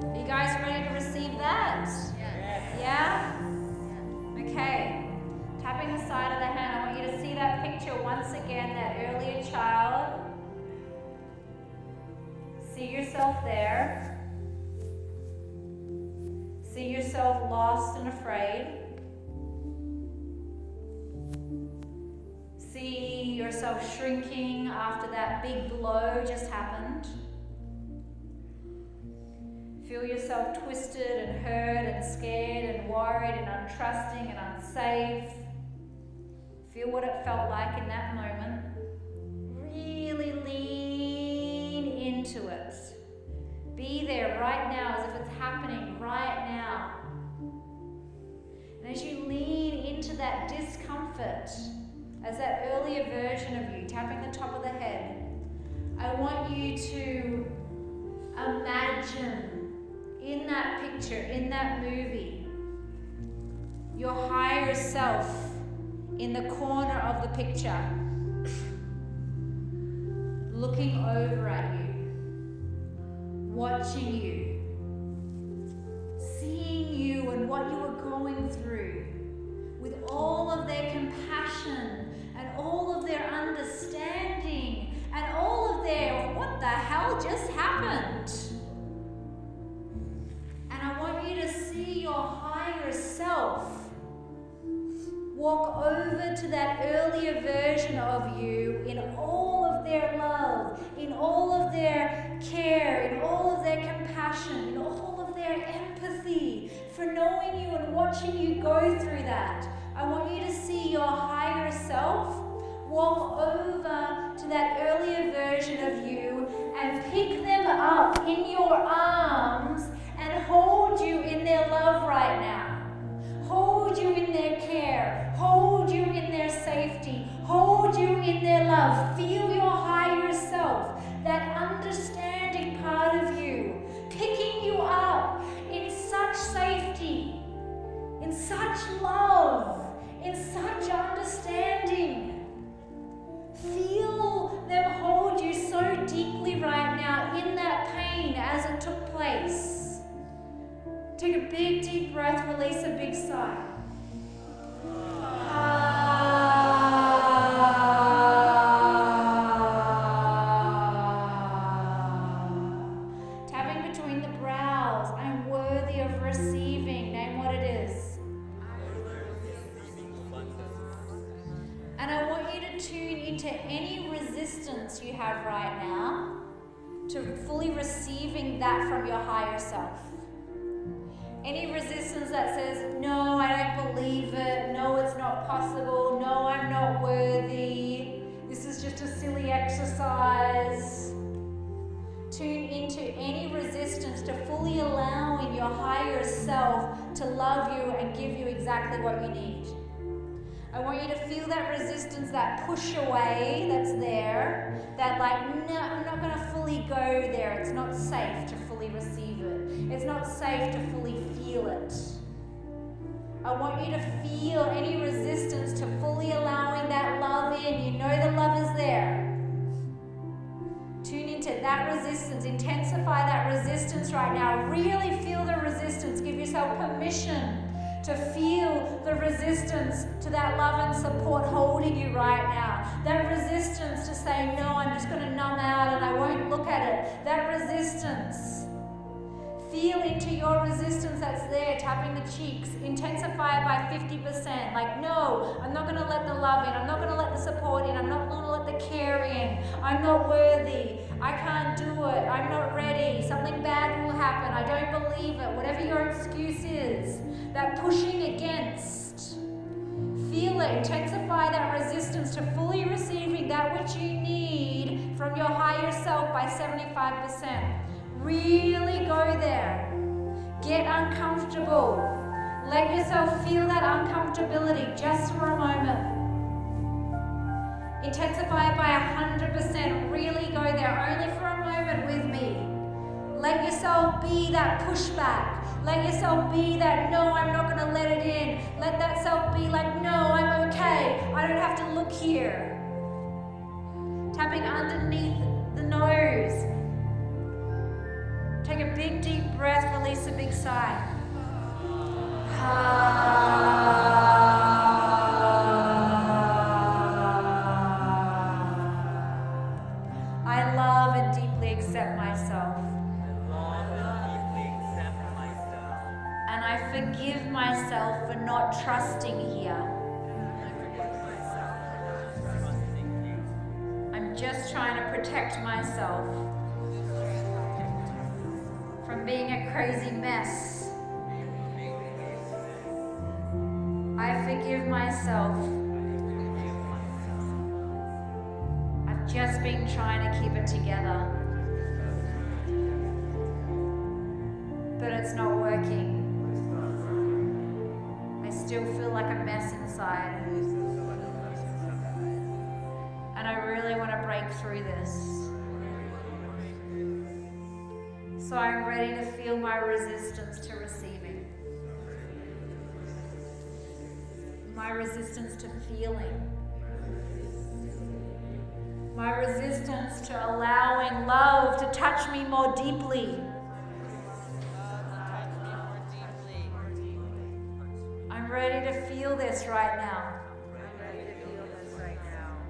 [SPEAKER 1] Are you guys ready to receive that?
[SPEAKER 2] Yes.
[SPEAKER 1] Yeah? Okay. Tapping the side of the hand. I want you to see that picture once again, that earlier child. See yourself there. See yourself lost and afraid. See yourself shrinking after that big blow just happened. Feel yourself twisted and hurt and scared and worried and untrusting and unsafe. Feel what it felt like in that moment. Really lean into it. Be there right now as if it's happening right now. And as you lean into that discomfort, as that earlier version of you, tapping the top of the head, I want you to imagine in that picture, in that movie, your higher self in the corner of the picture, looking over at you, watching you, seeing you and what you are going through, with all of their compassion and all of their understanding and all of their, what the hell just happened? And I want you to see your higher self walk over to that earlier version of you in all of their love, in all of their care, in all of their compassion, in all of their empathy for knowing you and watching you go through that, I want you to see your higher self walk over to that earlier version of you and pick them up in your arms and hold you in their love right now. Hold you in their care. Hold you in their safety. Hold you in their love. Feel your higher self, that understanding part of you, picking you up in such safety, in such love, in such understanding. Feel them hold you so deeply right now in that pain as it took place. Take a big deep breath, release a big sigh. Tapping between the brows. I'm worthy of receiving. Name what it is. And I want you to tune into any resistance you have right now to fully receiving that from your higher self. Any resistance that says, no, I don't believe it, no, it's not possible, no, I'm not worthy, this is just a silly exercise. Tune into any resistance to fully allowing your higher self to love you and give you exactly what you need. I want you to feel that resistance, that push away that's there, that like, no, I'm not going to fully go there. It's not safe to fully receive it. It's not safe to fully feel it. I want you to feel any resistance to fully allowing that love in. You know the love is there. Tune into that resistance. Intensify that resistance right now. Really feel the resistance. Give yourself permission to feel the resistance to that love and support holding you right now. That resistance to say, no, I'm just going to numb out and I won't look at it. That resistance. Feel into your resistance that's there, tapping the cheeks. Intensify it by 50%. Like, no, I'm not going to let the love in. I'm not going to let the support in. I'm not going to let the care in. I'm not worthy. I can't do it. I'm not ready. Something bad will happen. I don't believe it. Whatever your excuse is, that pushing against. Feel it. Intensify that resistance to fully receiving that which you need from your higher self by 75%. Really go there. Get uncomfortable. Let yourself feel that uncomfortability just for a moment. Intensify it by 100%. Really go there only for a moment with me. Let yourself be that pushback. Let yourself be that, no, I'm not going to let it in. Let that self be like, no, I'm okay. I don't have to look here. Tapping underneath the nose. Take a big deep breath, release a big sigh. I love and deeply accept myself. And I forgive myself for not trusting here. I'm just trying to protect myself from being a crazy mess. I forgive myself. I've just been trying to keep it together. But it's not working. I still feel like a mess inside. And I really want to break through this. So I'm ready to feel my resistance to receiving. My resistance to feeling. My resistance to allowing love to touch me more deeply. I'm ready to feel this right now.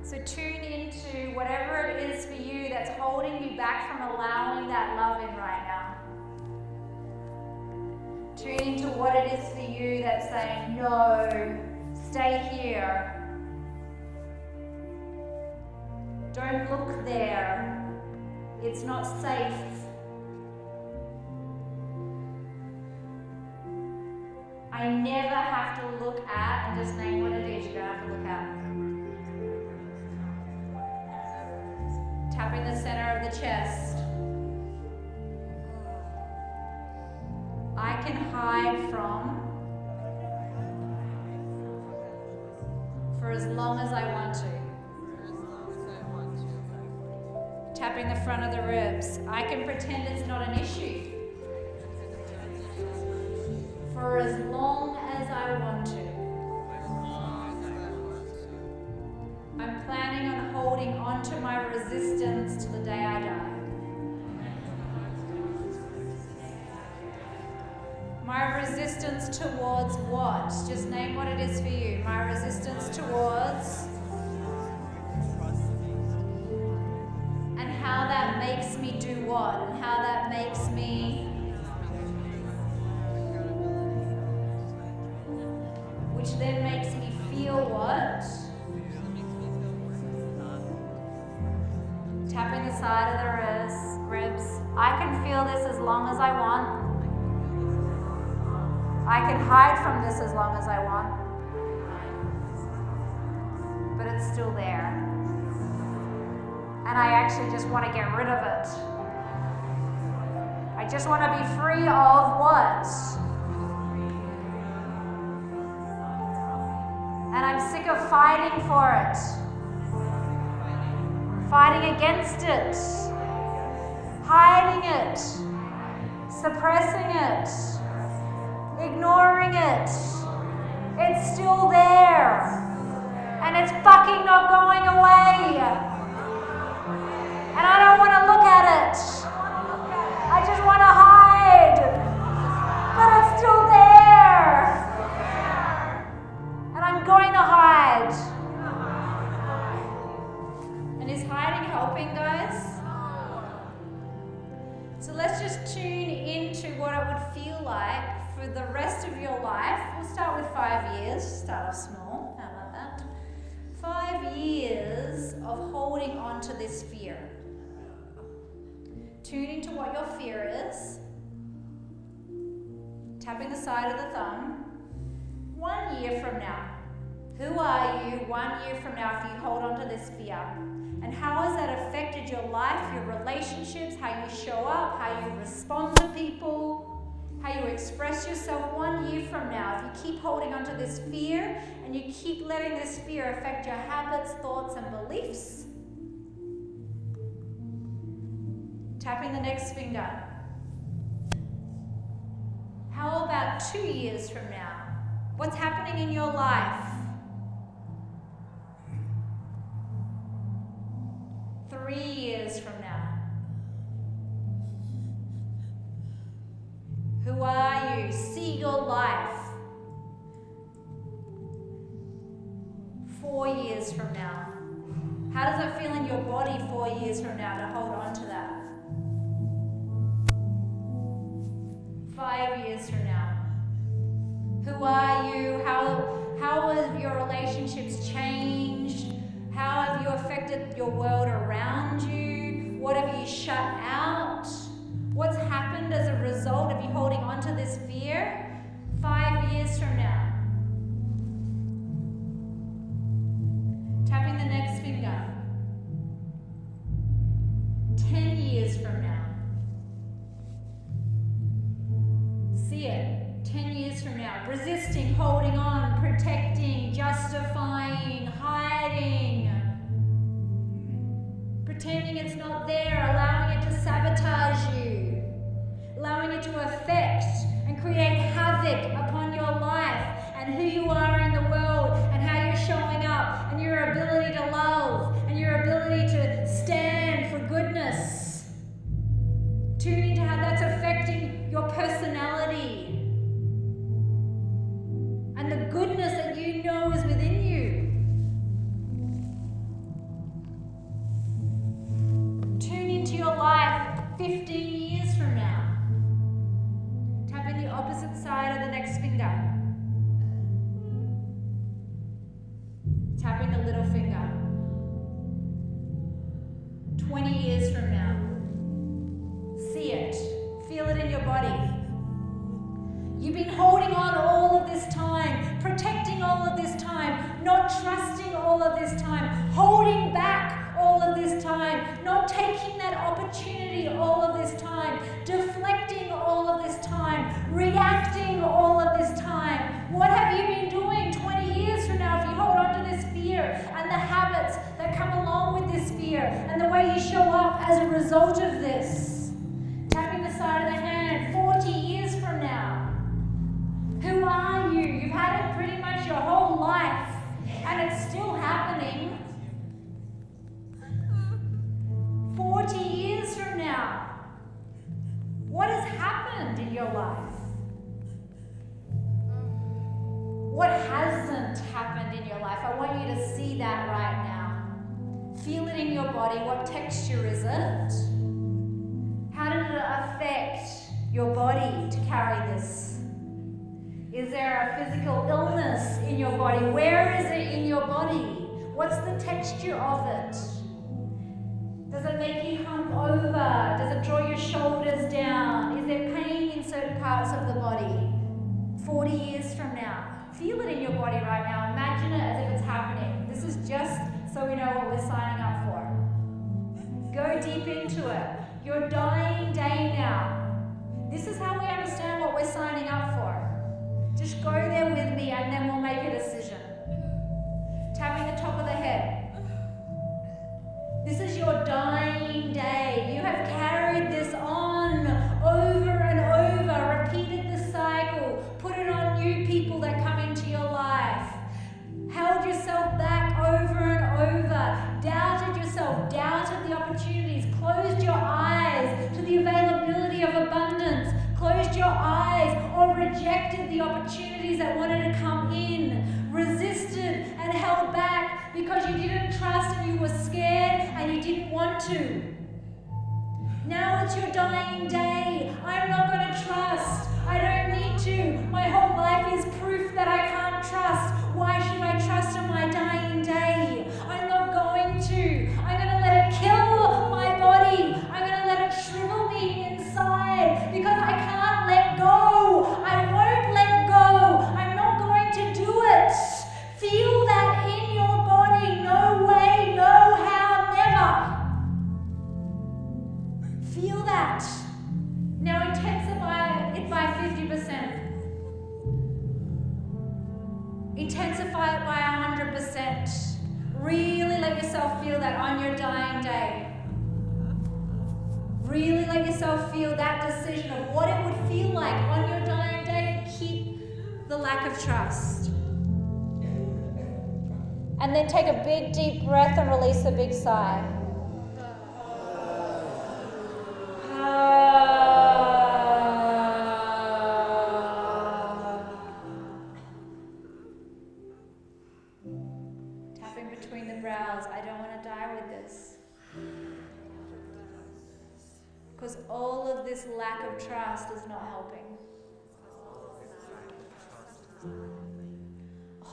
[SPEAKER 1] So tune into whatever it is for you that's holding you back from allowing that love in right now. Tune into what it is for you that's saying, no, stay here. Don't look there. It's not safe. I never have to look at, and just name what it is, you don't have to look at. Tapping the center of the chest. I can hide from for as long as I want to. Tapping the front of the ribs. I can pretend it's not an issue for as long as I want to. I'm planning on holding on to my resistance till the day I die. My resistance towards what? Just name what it is for you. My resistance towards, and how that makes me do what? And how that makes me, which then makes me feel what? Tapping the side of the ribs. I can feel this as long as I want. I can hide from this as long as I want. But it's still there. And I actually just want to get rid of it. I just want to be free of what? And I'm sick of fighting for it. Fighting against it. Hiding it. Suppressing it. Ignoring it. It's still there. And it's fucking not going away. And I don't want to look at it. I just want to hide. But it's still there. And I'm going to hide. And is hiding helping, guys? So let's just tune into what it would feel like for the rest of your life. We'll start with 5 years. Start off small. How about that? 5 years of holding on to this fear. Tune into what your fear is. Tapping the side of the thumb. 1 year from now. Who are you 1 year from now if you hold on to this fear? And how has that affected your life, your relationships, how you show up, how you respond to people, how you express yourself 1 year from now? If you keep holding on to this fear and you keep letting this fear affect your habits, thoughts, and beliefs. Tapping the next finger. How about 2 years from now? What's happening in your life? 3 years from now. Who are you? See your life. 4 years from now. How does it feel in your body 4 years from now to hold on to that? 5 years from now. Who are you? How have your relationships changed? How have you affected your world around you? What have you shut out? What's happened as a result of you holding on to this fear? 5 years from now. Tapping the next finger. 10 years from now. See it. 10 years from now. Resisting, holding on, protecting, justifying, hiding. Pretending it's not there, allowing it to sabotage you. Allowing it to affect and create havoc upon your life and who you are in the world and how you're showing up and your ability to love and your ability to stand for goodness. Tune into how that's affecting your personality and the goodness that you know is within you. Tune into your life 15 years from now. Tapping the opposite side of the next finger. result of this? Tapping the side of the hand, 40 years from now. Who are you? You've had it pretty much your whole life, and it's still happening. 40 years from now, what has happened in your life? What hasn't happened in your life? I want you to see that right now. Feel it in your body. What texture is it? How did it affect your body to carry this? Is there a physical illness in your body? Where is it in your body? What's the texture of it? Does it make you hump over? Does it draw your shoulders down? Is there pain in certain parts of the body? 40 years from now. Feel it in your body right now. Imagine it as if it's happening. This is just so we know what we're signing up for. Go deep into it. Your dying day now. This is how we understand what we're signing up for. Just go there with me and then we'll make a decision. Tapping the top of the head. This is your dying day. You have carried this on over and over, repeated the cycle, put it on new people that come into your life, held yourself back over and over, doubted yourself, doubted the opportunities, closed your eyes to the availability of abundance, closed your eyes or rejected the opportunities that wanted to come in, resisted and held back because you didn't trust and you were scared and you didn't want to. Now it's your dying day. I'm not going to trust. I don't need to. My whole life is proof that I can't trust. Why should I trust on my dying day? I'm not going to. I'm going to let it kill my body. I'm going to let it shrivel me inside because I can't let go. I won't let go. I'm not going to do it. Feel that in your body. No way, no how, never. Feel that. Now intensify it by 50%. Intensify it by 100%. Really let yourself feel that on your dying day. Really let yourself feel that decision of what it would feel like on your dying day to keep the lack of trust. And then take a big deep breath and release a big sigh. Tapping between the brows. I don't want to die with this. Because all of this lack of trust is not helping.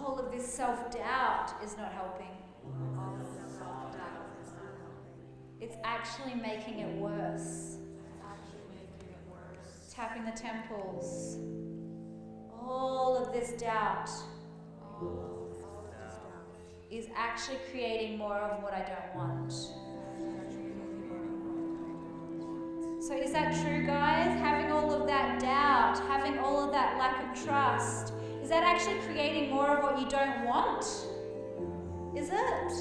[SPEAKER 1] All of this self-doubt is not helping. It's actually making it worse. Tapping the temples. All of this doubt is actually creating more of what I don't want. So is that true, guys? Having all of that doubt, having all of that lack of trust, is that actually creating more of what you don't want? Is it?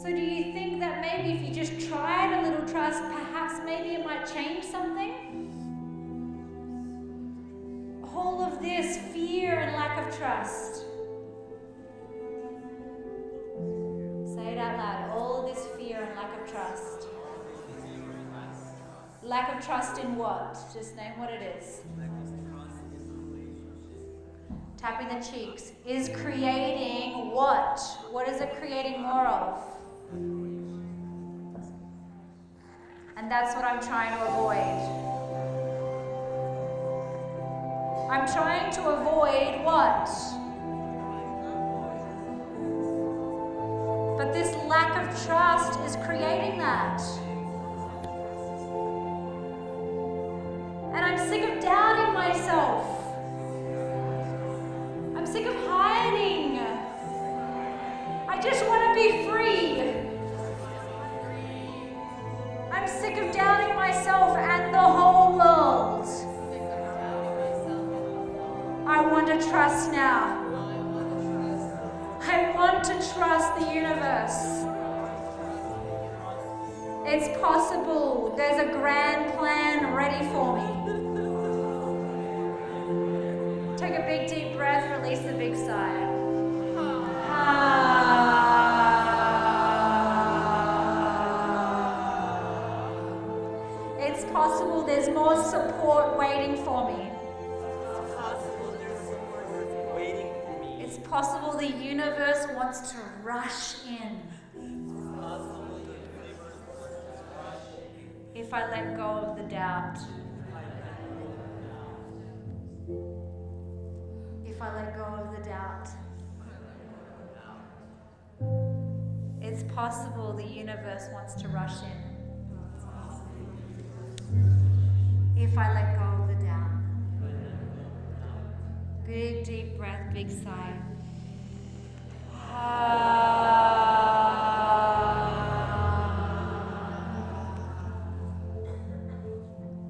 [SPEAKER 1] So do you think that maybe if you just tried a little trust, perhaps maybe it might change something? All of this fear and lack of trust. Say it out loud. All of this fear and lack of trust. Lack of trust in what? Just name what it is. Tapping the cheeks is creating what? What is it creating more of? And that's what I'm trying to avoid. I'm trying to avoid what? But this lack of trust is creating that. And I'm sick of doubting myself. I'm sick of hiding. I just want to be free. I'm sick of doubting myself and the whole world. I want to trust now. I want to trust the universe. It's possible. There's a grand plan ready for me. Take a big deep breath, release the big sigh. It's possible there's more support waiting for me. It's possible the universe wants to rush in. If I let go of the doubt. If I let go of the doubt. It's possible the universe wants to rush in. If I let go of the doubt. Big deep breath, big sigh.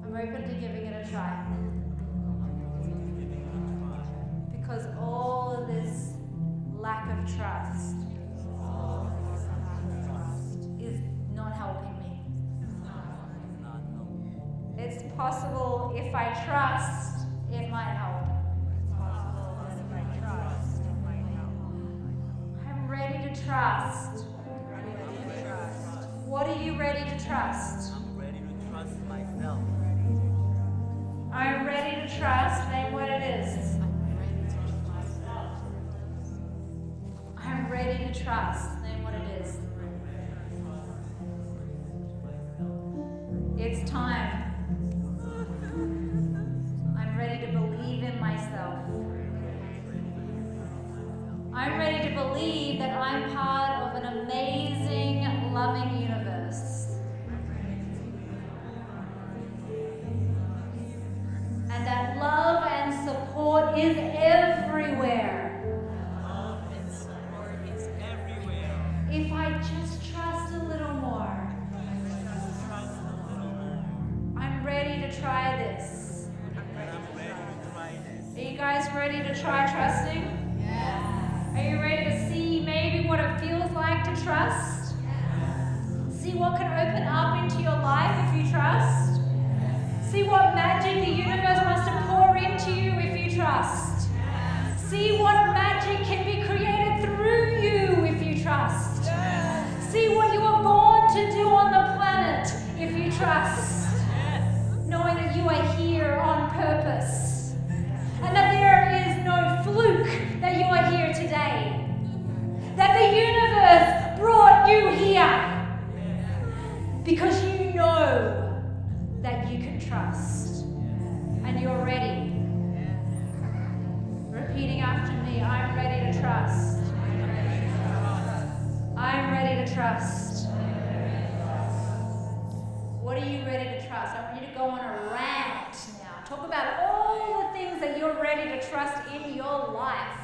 [SPEAKER 1] I'm open to giving it a try. Because all of this lack of trust is not helping me. It's possible if I trust, it might help. I'm ready to trust. What are you ready to trust?
[SPEAKER 2] I'm ready to trust myself.
[SPEAKER 1] I'm ready to trust, name what it is. I'm ready to trust, name what it is. It's time. I'm ready to believe in myself. I'm ready to believe that I'm part of an amazing, loving universe. And that love and support is everywhere.
[SPEAKER 2] Love and support is everywhere.
[SPEAKER 1] If I just trust a little more. I'm ready to try this. Are you guys ready to try trusting? Yes. Are you ready to see maybe what it feels like to trust? Yes. See what can open up into your life if you trust? Yes. See what magic the universe wants to pour into you if you trust? Yes. See what magic can be created through you if you trust? Yes. See what you were born to do on the planet if you trust? Knowing that you are here on purpose. And that there is no fluke that you are here today. That the universe brought you here. Because you know that you can trust. And you're ready. Repeating after me, I'm ready to trust. I'm ready to trust. What are you ready to trust? I want you to go on a rant now. Talk about all the things that you're ready to trust in your life.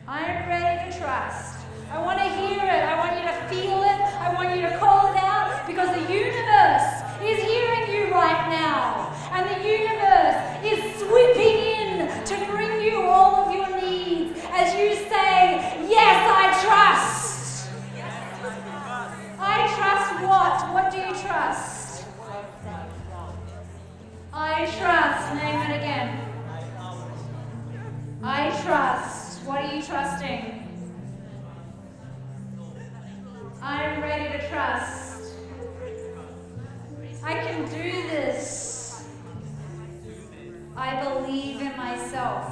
[SPEAKER 1] I'm ready to trust. I want to hear it. I want you to feel it. I want you to call it out because the universe is hearing you right now. And the universe is sweeping in to bring you all of your needs as you say, yes, I trust. I trust what? What do you trust? I trust. Name it again. I trust. What are you trusting? I'm ready to trust. I can do this. I believe in myself.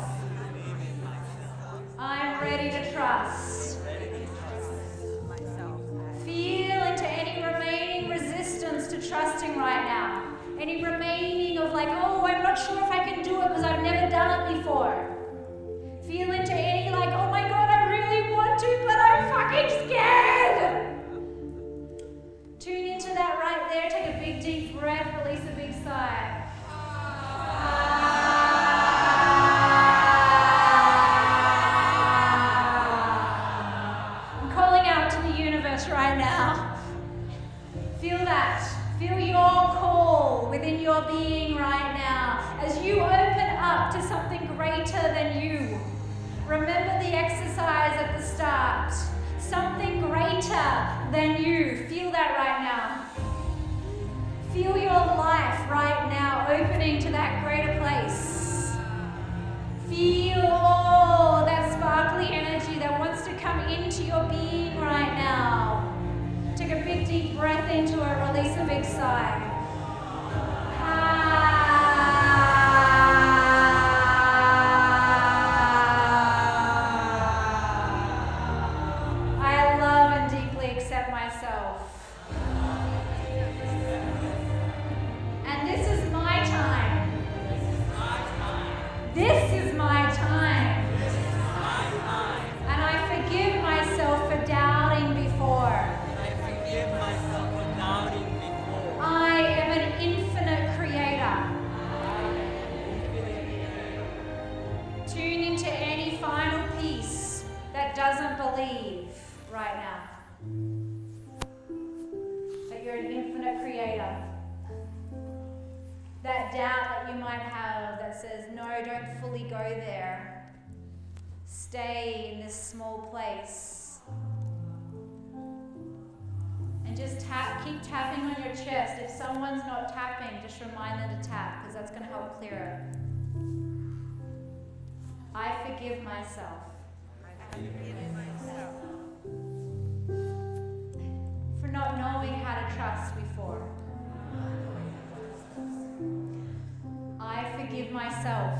[SPEAKER 1] I'm ready to trust. Feel into any remaining resistance to trusting right now. Any remaining of like, oh, I'm not sure if I can do it because I've never done it before. Feel into any like, oh my God, I really want to, but I'm fucking scared. Tune into that right there. Take a big deep breath, release a big sigh. I'm calling out to the universe right now. Feel that. Feel your call within your being right now as you open up to something greater than you. Remember the exercise at the start. Something greater than you. Feel that right now. Feel your life right now opening to that greater place. Feel all that sparkly energy that wants to come into your being right now. Take a big deep breath into it, release a big sigh. I love and deeply accept myself. And this is my time. This is my time. And I forgive myself for doubting before. I am an infinite creator. Tune into any final piece that doesn't believe right now that you're an infinite creator. That doubt that you might have that says, no, don't fully go there. Stay in this small place. And just keep tapping on your chest. If someone's not tapping, just remind them to tap, because that's going to help clear it. I forgive myself. For not knowing how to trust before. I forgive myself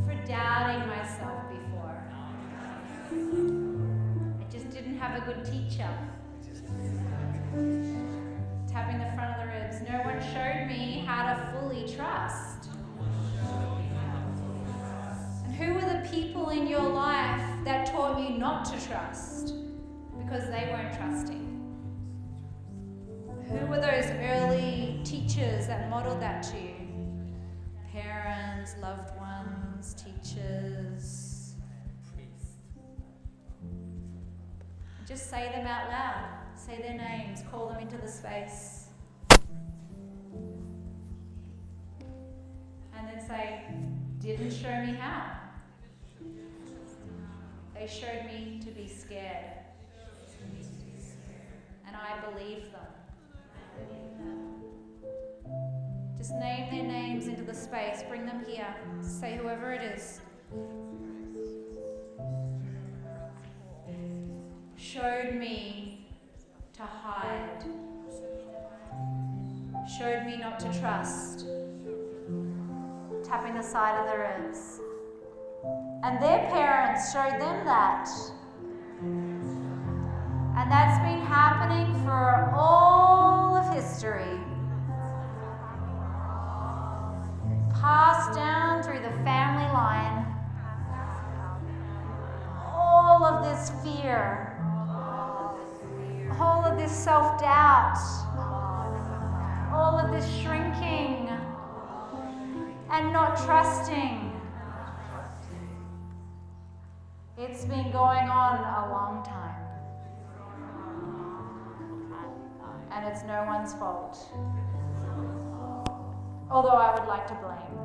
[SPEAKER 1] for doubting myself before. I just didn't have a good teacher. Tapping the front of the ribs. No one showed me how to fully trust. And who were the people in your life that taught you not to trust because they weren't trusting? Who were those early teachers that modeled that to you? Parents, loved ones, teachers. Just say them out loud. Say their names. Call them into the space. And then say, didn't show me how. They showed me to be scared. And I believed them. Just name their names into the space. Bring them here. Say whoever it is. Showed me to hide. Showed me not to trust. Tapping the side of the ribs. And their parents showed them that. And that's been happening for all of history. Passed down through the family line. All of this fear. All of this self-doubt. All of this shrinking and not trusting. It's been going on a long time. And it's no one's fault. Although I would like to blame.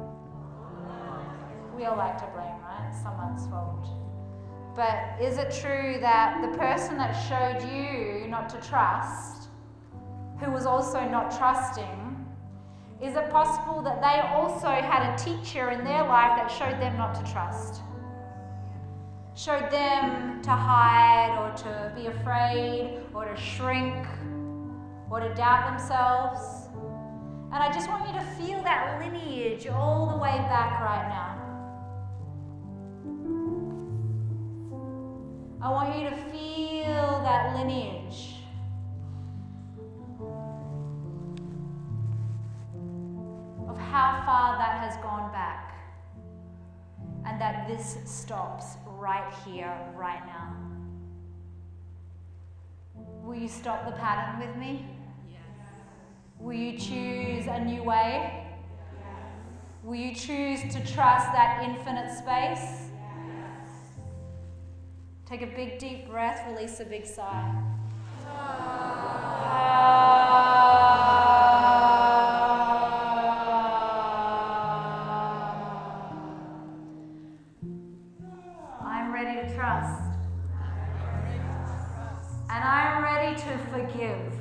[SPEAKER 1] We all like to blame, right? It's someone's fault. But is it true that the person that showed you not to trust, who was also not trusting, is it possible that they also had a teacher in their life that showed them not to trust? Showed them to hide or to be afraid or to shrink or to doubt themselves? And I just want you to feel that lineage all the way back right now. I want you to feel that lineage. Of how far that has gone back. And that this stops right here, right now. Will you stop the pattern with me? Will you choose a new way? Will you choose to trust that infinite space? Take a big deep breath, release a big sigh. I'm ready to trust. And I'm ready to forgive.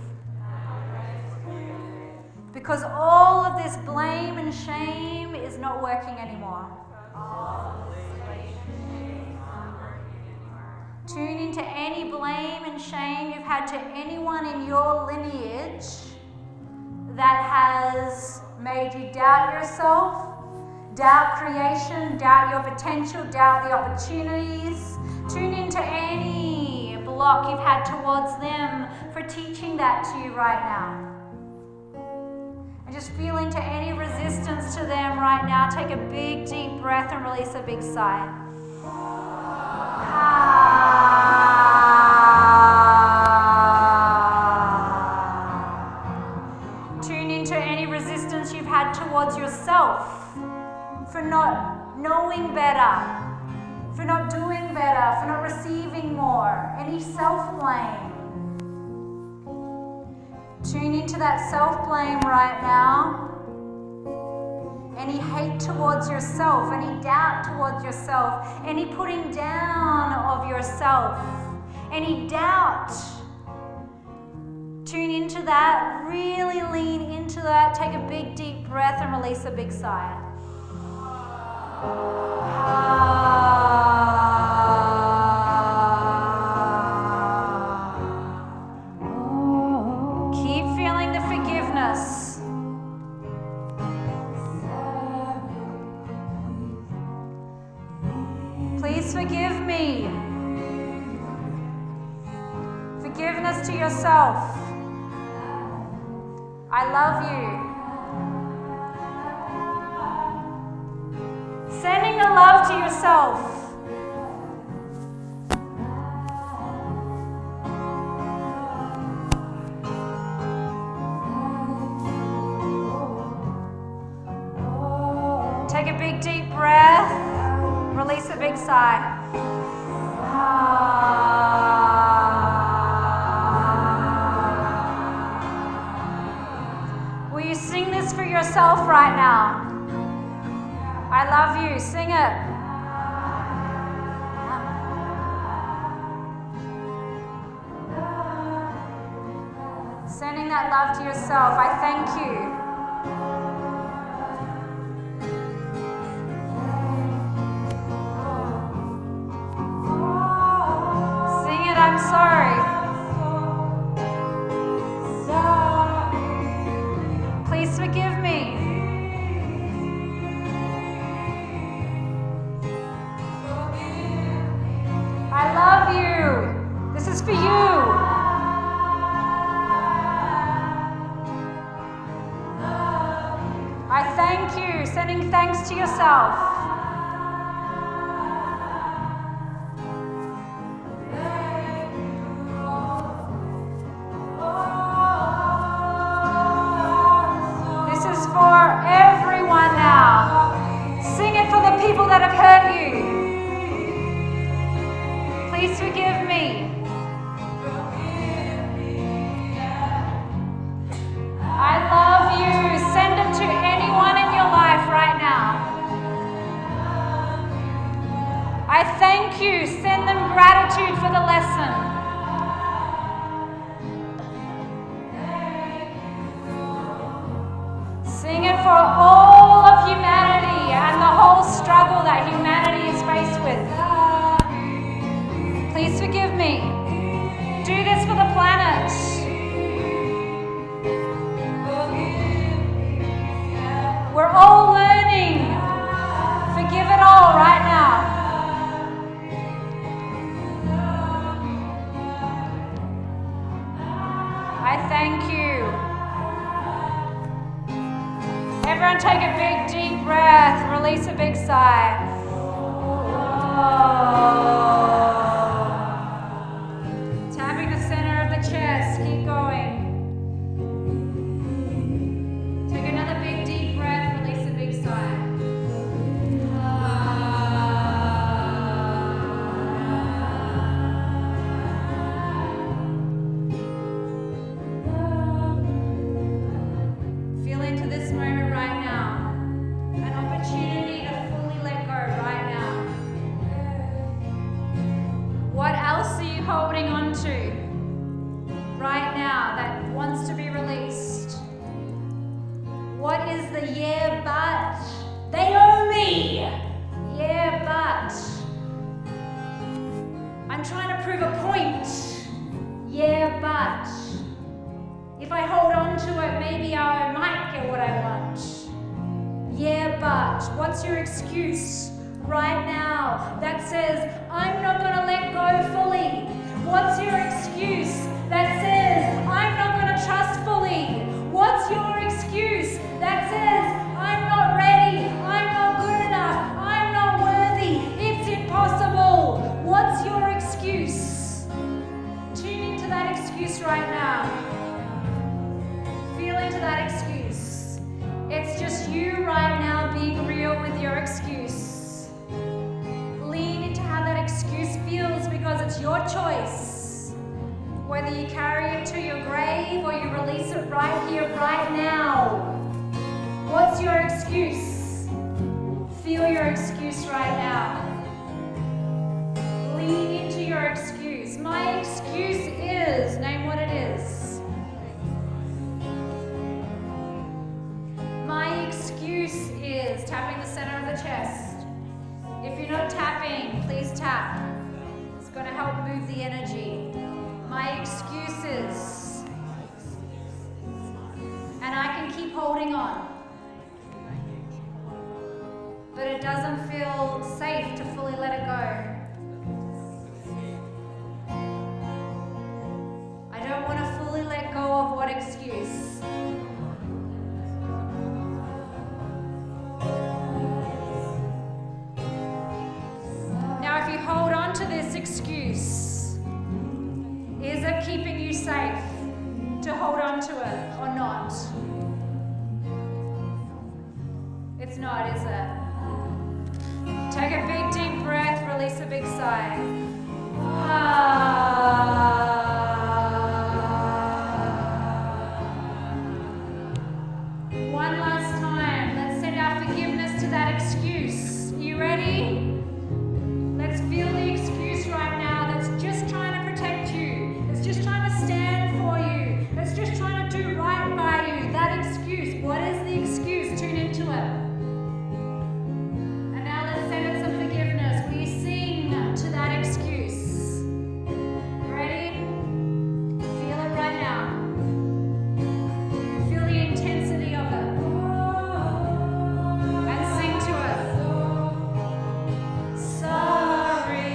[SPEAKER 1] Because all of this blame and shame is not working anymore. Tune into any blame and shame you've had to anyone in your lineage that has made you doubt yourself, doubt creation, doubt your potential, doubt the opportunities. Tune into any block you've had towards them for teaching that to you right now. And just feel into any resistance to them right now. Take a big, deep breath and release a big sigh. Tune into any resistance you've had towards yourself for not knowing better, for not doing better, for not receiving more. Any self-blame. Tune into that self-blame right now. Any hate towards yourself, any doubt towards yourself, any putting down of yourself, any doubt. Tune into that, really lean into that. Take a big deep breath and release a big sigh. Keep feeling the forgiveness. Please forgive me. Forgiveness to yourself. I love you. Sending the love to yourself. Take a big deep breath. Release a big sigh. Will you sing this for yourself right now? I love you. Sing it. Sending that love to yourself. I thank you. I'm sorry. Please forgive me. I love you. This is for you. I thank you. Sending thanks to yourself. That have hurt you. Please forgive me. I love you. Send them to anyone in your life right now. I thank you. Send them gratitude for the lesson. Sing it for all of humanity and the whole struggle that humanity is faced with. Please forgive me. Do this for the planet. We're all learning. Forgive it all right now. I thank you. Everyone take a big deep breath, release a big sigh. Tapping the center of the chest, keep going. Take another big deep breath, release a big sigh. Feel into this moment right now. An opportunity to fully let go right now. your excuse right now that says, I'm not going to let go fully? What's your excuse that says, I'm not going to trust fully? What's your excuse that says, I'm not ready, I'm not good enough, I'm not worthy, it's impossible? What's your excuse? Tune into that excuse right now. Feel into that excuse. It's just you right now being real with your excuse. Lean into how that excuse feels because it's your choice. Whether you carry it to your grave or you release it right here, right now. What's your excuse? Feel your excuse right now. Lean into your excuse. My excuse is, name what it is. My excuse is tapping the center of the chest. If you're not tapping, please tap. It's going to help move the energy. My excuses. And I can keep holding on. But it doesn't feel safe to fully let it go. I don't want to fully let go of what excuse? Now, if you hold on to this excuse, is it keeping you safe to hold on to it or not? It's not, is it? Take a big deep breath, release a big sigh. One last time, let's send our forgiveness to that excuse. Are you ready? Let's feel the excuse right now that's just trying to protect you. It's just trying to stand for you. It's just trying to do right by you. That excuse. What is the excuse? Tune into it. And now let's send it some forgiveness. Will you sing to that excuse? Ready? Feel it right now. Feel the intensity of it. And sing to it. Sorry,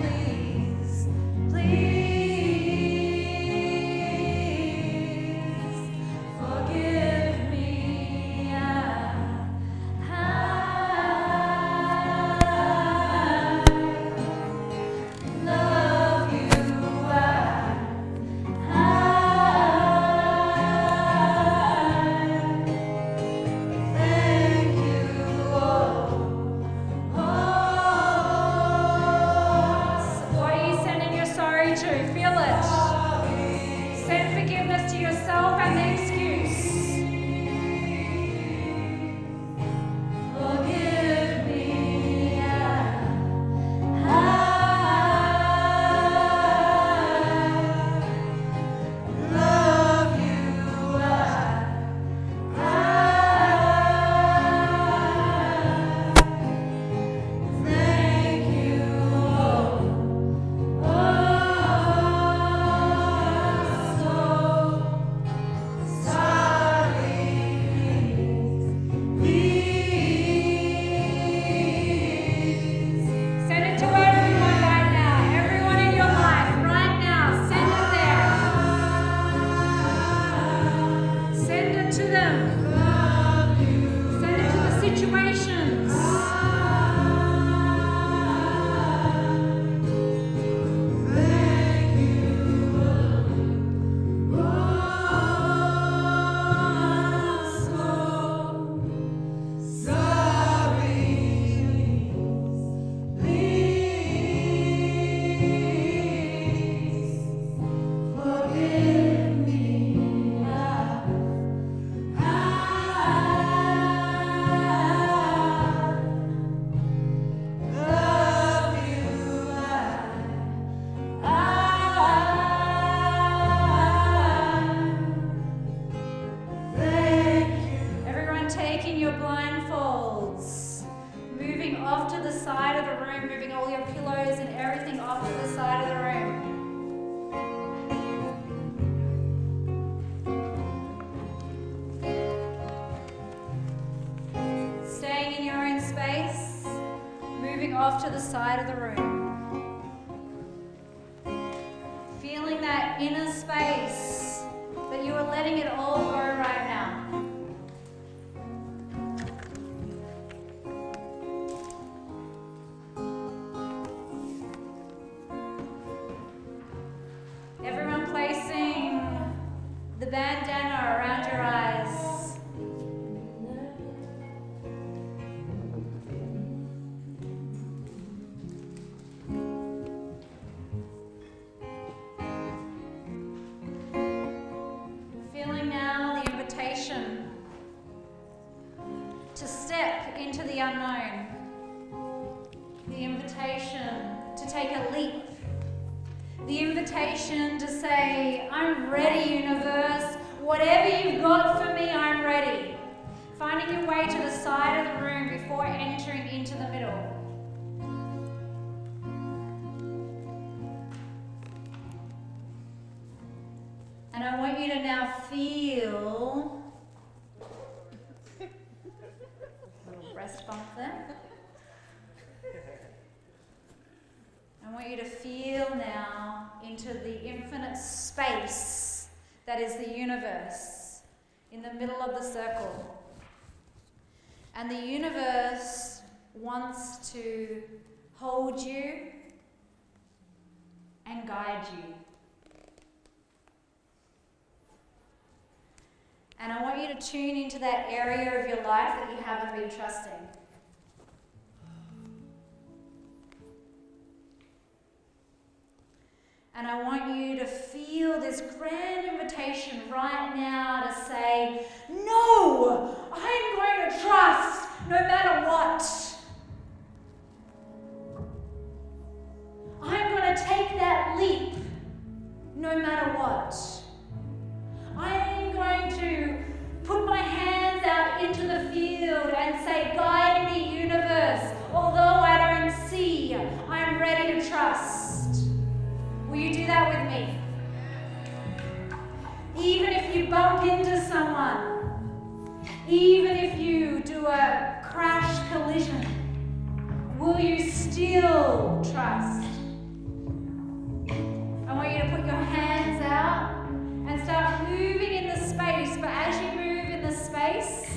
[SPEAKER 1] please, please forgive me. I love you. Thank you. What are you sending your sorry to? Feel it. Send forgiveness to yourself and the excuse. Forgive me. I love you. Thank you. Send it to everyone right now. Everyone in your life right now. Send it there. Send it to them. Send it to the situations. Everyone taking your blindfolds, moving off to the side of the room, moving all your pillows and everything off to the side of the room. Staying in your own space. moving off to the side of the room. Feeling that inner space, but you are letting it all go right now. Everyone placing the bandana around your eyes. Feeling now the invitation to step into the unknown. The invitation to take a leap. The invitation to say, I'm ready, universe. Whatever you've got for me, I'm ready. Finding your way to the side of the room before entering into the middle. And I want you to now feel a little breast bump there. I want you to feel now into the infinite space that is the universe in the middle of the circle. And the universe wants to hold you and guide you. And I want you to tune into that area of your life that you haven't been trusting. And I want you to feel this grand invitation right now to say, no, I'm going to trust no matter what. I'm going to take that leap no matter what. I am going to put my hands out into the field and say, guide me, universe. Although I don't see, I'm ready to trust. Will you do that with me? Even if you bump into someone, even if you do a crash collision, will you still trust? I want you to put your hands out and start moving in the space, but as you move in the space,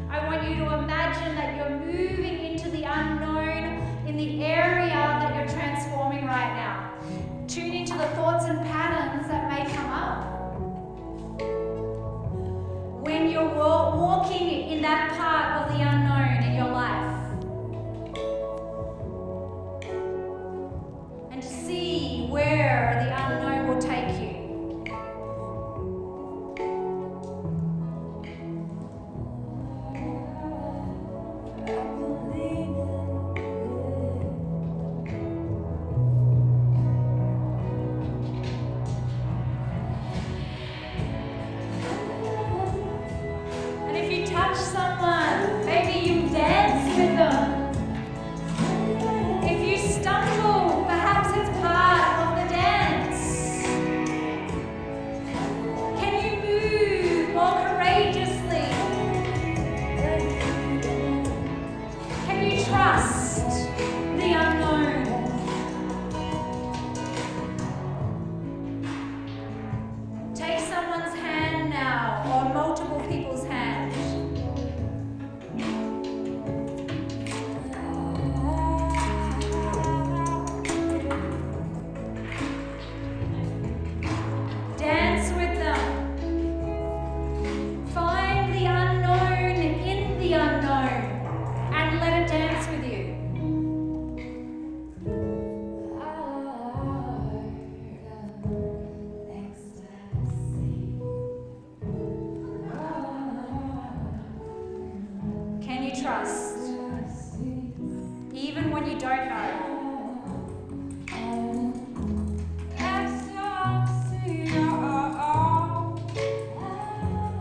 [SPEAKER 1] I want you to imagine that you're moving into the unknown in the area that you're transforming right now. Tune into the thoughts and patterns that may come up. When you're walking in that part of the unknown in your life. And see where the unknown will take you. Trust, even when you don't know.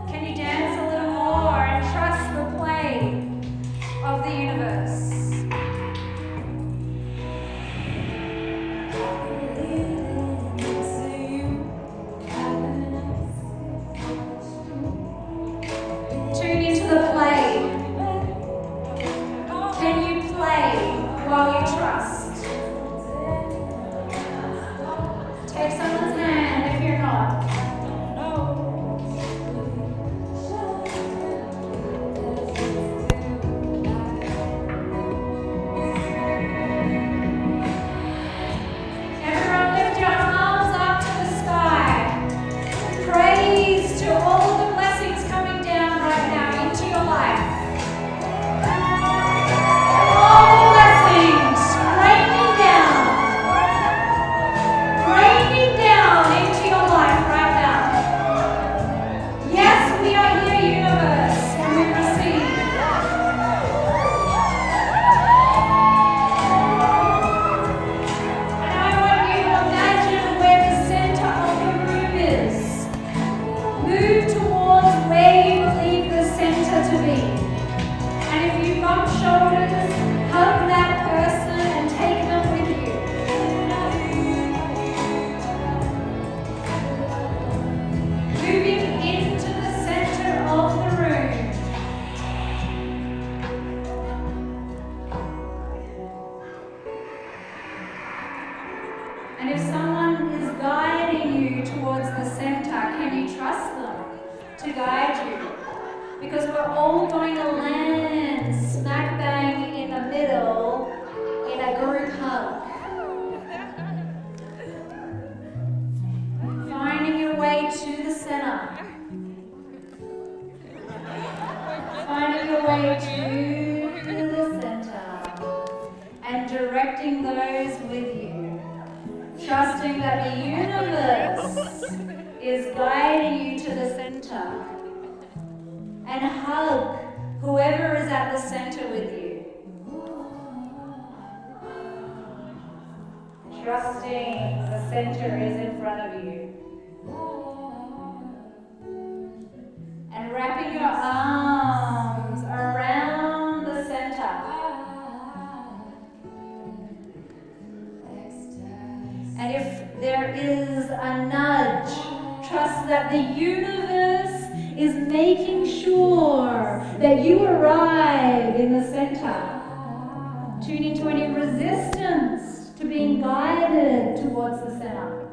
[SPEAKER 1] Can you dance a little more and trust the play of the universe? Tune into the play. Can you play while you try? trust? Take someone's hand if you're not. Everyone lift your arms up to the sky. Praise to all the blessings coming down right now into your life. All the blessings raining down into your life right now. Yes, we are here, universe, and we receive. And I want you to imagine where the center of the room is. Move towards where you believe the center to be. And if you bump shoulders, hug that person and take them with you. Moving into the center of the room. And if someone is guiding you towards the center, can you trust them to guide you? Because we're all going to land smack bang in the middle in a group hug. Finding your way to the center. Finding your way to the center. And directing those with you. Trusting that the universe is guiding you to the center. And hug whoever is at the center with you. Trusting the center is in front of you. And wrapping your arms around the center. And if there is a nudge, trust that the universe is making sure that you arrive in the center. Tune into any resistance to being guided towards the center.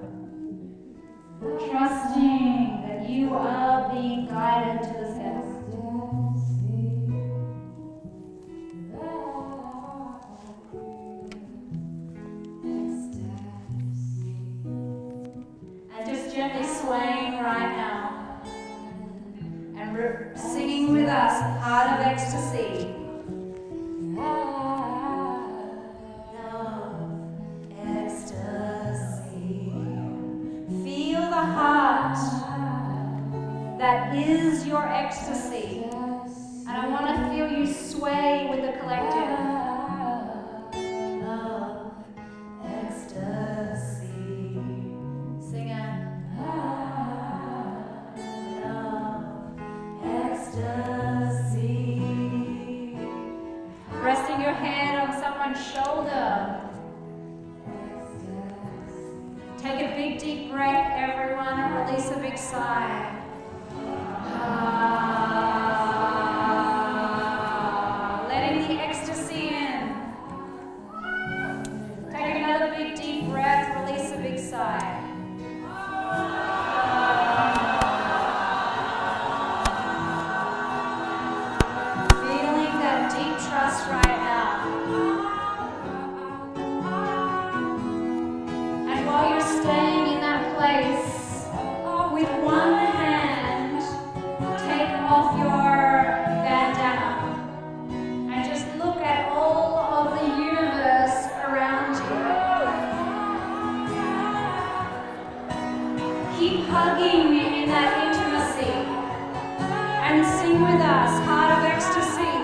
[SPEAKER 1] Trusting that you are being guided to the center. And just gently swaying right now. And singing with us, Heart of Ecstasy. Ecstasy. Feel the heart that is your ecstasy. And I want to feel you sway with the collective. Love, ecstasy. Sing it. Ecstasy. Resting your hand on someone's shoulder. Take a big deep breath, everyone, and release a big sigh. Letting the ecstasy in. Take another big deep breath, release a big sigh. Trust right now. And while you're staying in that place, with one hand, take off your bandana and just look at all of the universe around you. Keep hugging in that intimacy and sing with us, Heart of Ecstasy.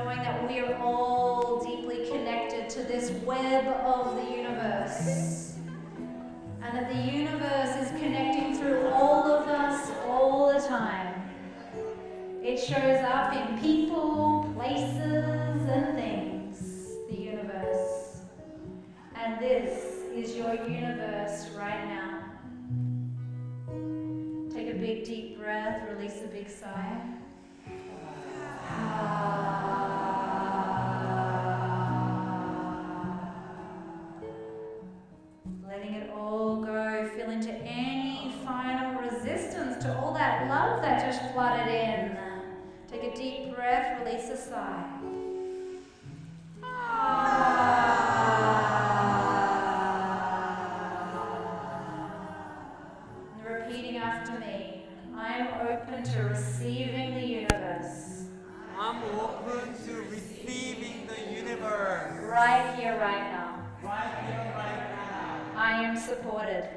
[SPEAKER 1] knowing that we are all deeply connected to this web of the universe, and that the universe is connecting through all of us all the time. It shows up in people, places, and things, the universe. And this is your universe right now. Take a big deep breath, release a big sigh. Letting it all go, feel into any final resistance to all that love that just flooded in. Take a deep breath, release a sigh. And repeating after me, I am open to receiving the universe.
[SPEAKER 2] I'm open to receiving the universe.
[SPEAKER 1] Right here, right now.
[SPEAKER 2] Right here, right now.
[SPEAKER 1] I am supported.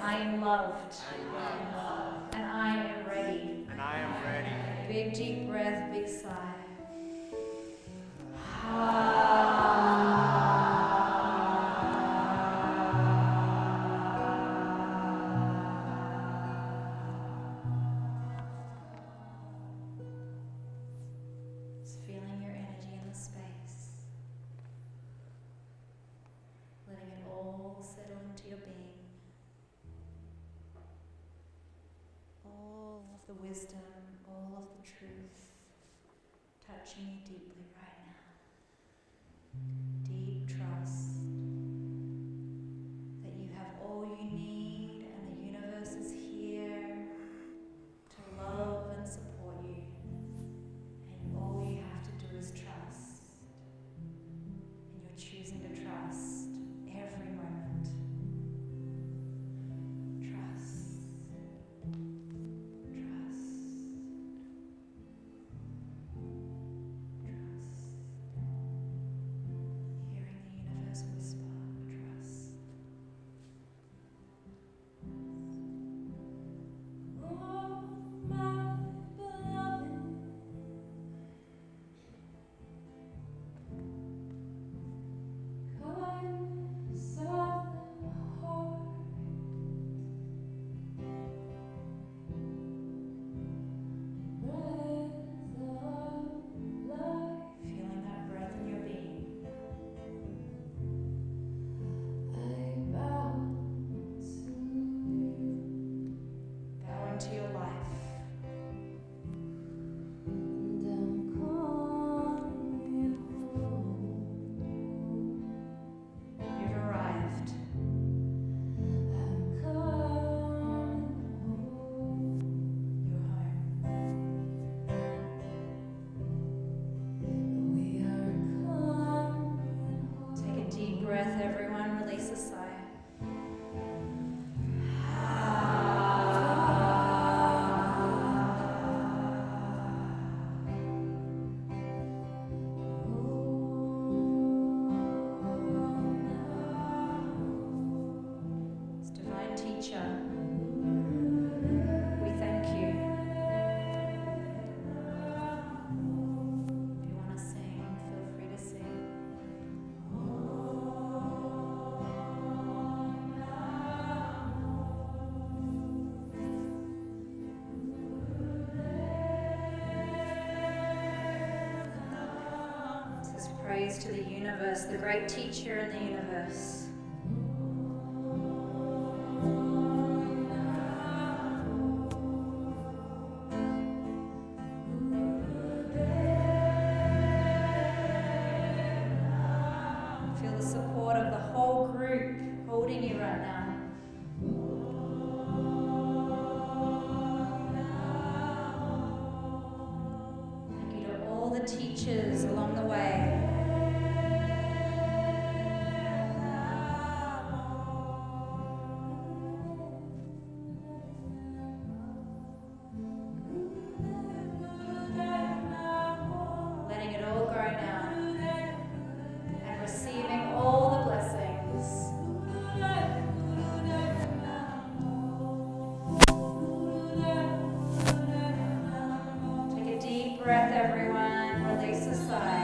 [SPEAKER 1] I am loved. And I am ready.
[SPEAKER 2] And I am ready.
[SPEAKER 1] Big deep breath, big sigh. Just feeling your energy in the space. Letting it all settle into your being. All of the wisdom, all of the truth touching you deeply right now. Deep trust that you have all you need and the universe is here to love and support you. And all you have to do is trust. And you're choosing to trust every moment. Trust. Trust. Hearing the universe whisper, trust. Oh, my beloved. Kindness of the heart. Breath of life. Feeling that breath in your being. I bow into your life. And I'm coming home. You've arrived. I'm coming home. You're home. We are coming home. Take a deep breath, everyone. Release a sigh. It's Divine Teacher. We thank you. If you want to sing, feel free to sing. This is praise to the universe, the great teacher in the universe. Feel the support of the whole group holding you right now. Thank you to all the teachers along the way. Letting it all go now and receiving all the blessings. Take a deep breath, everyone. Society.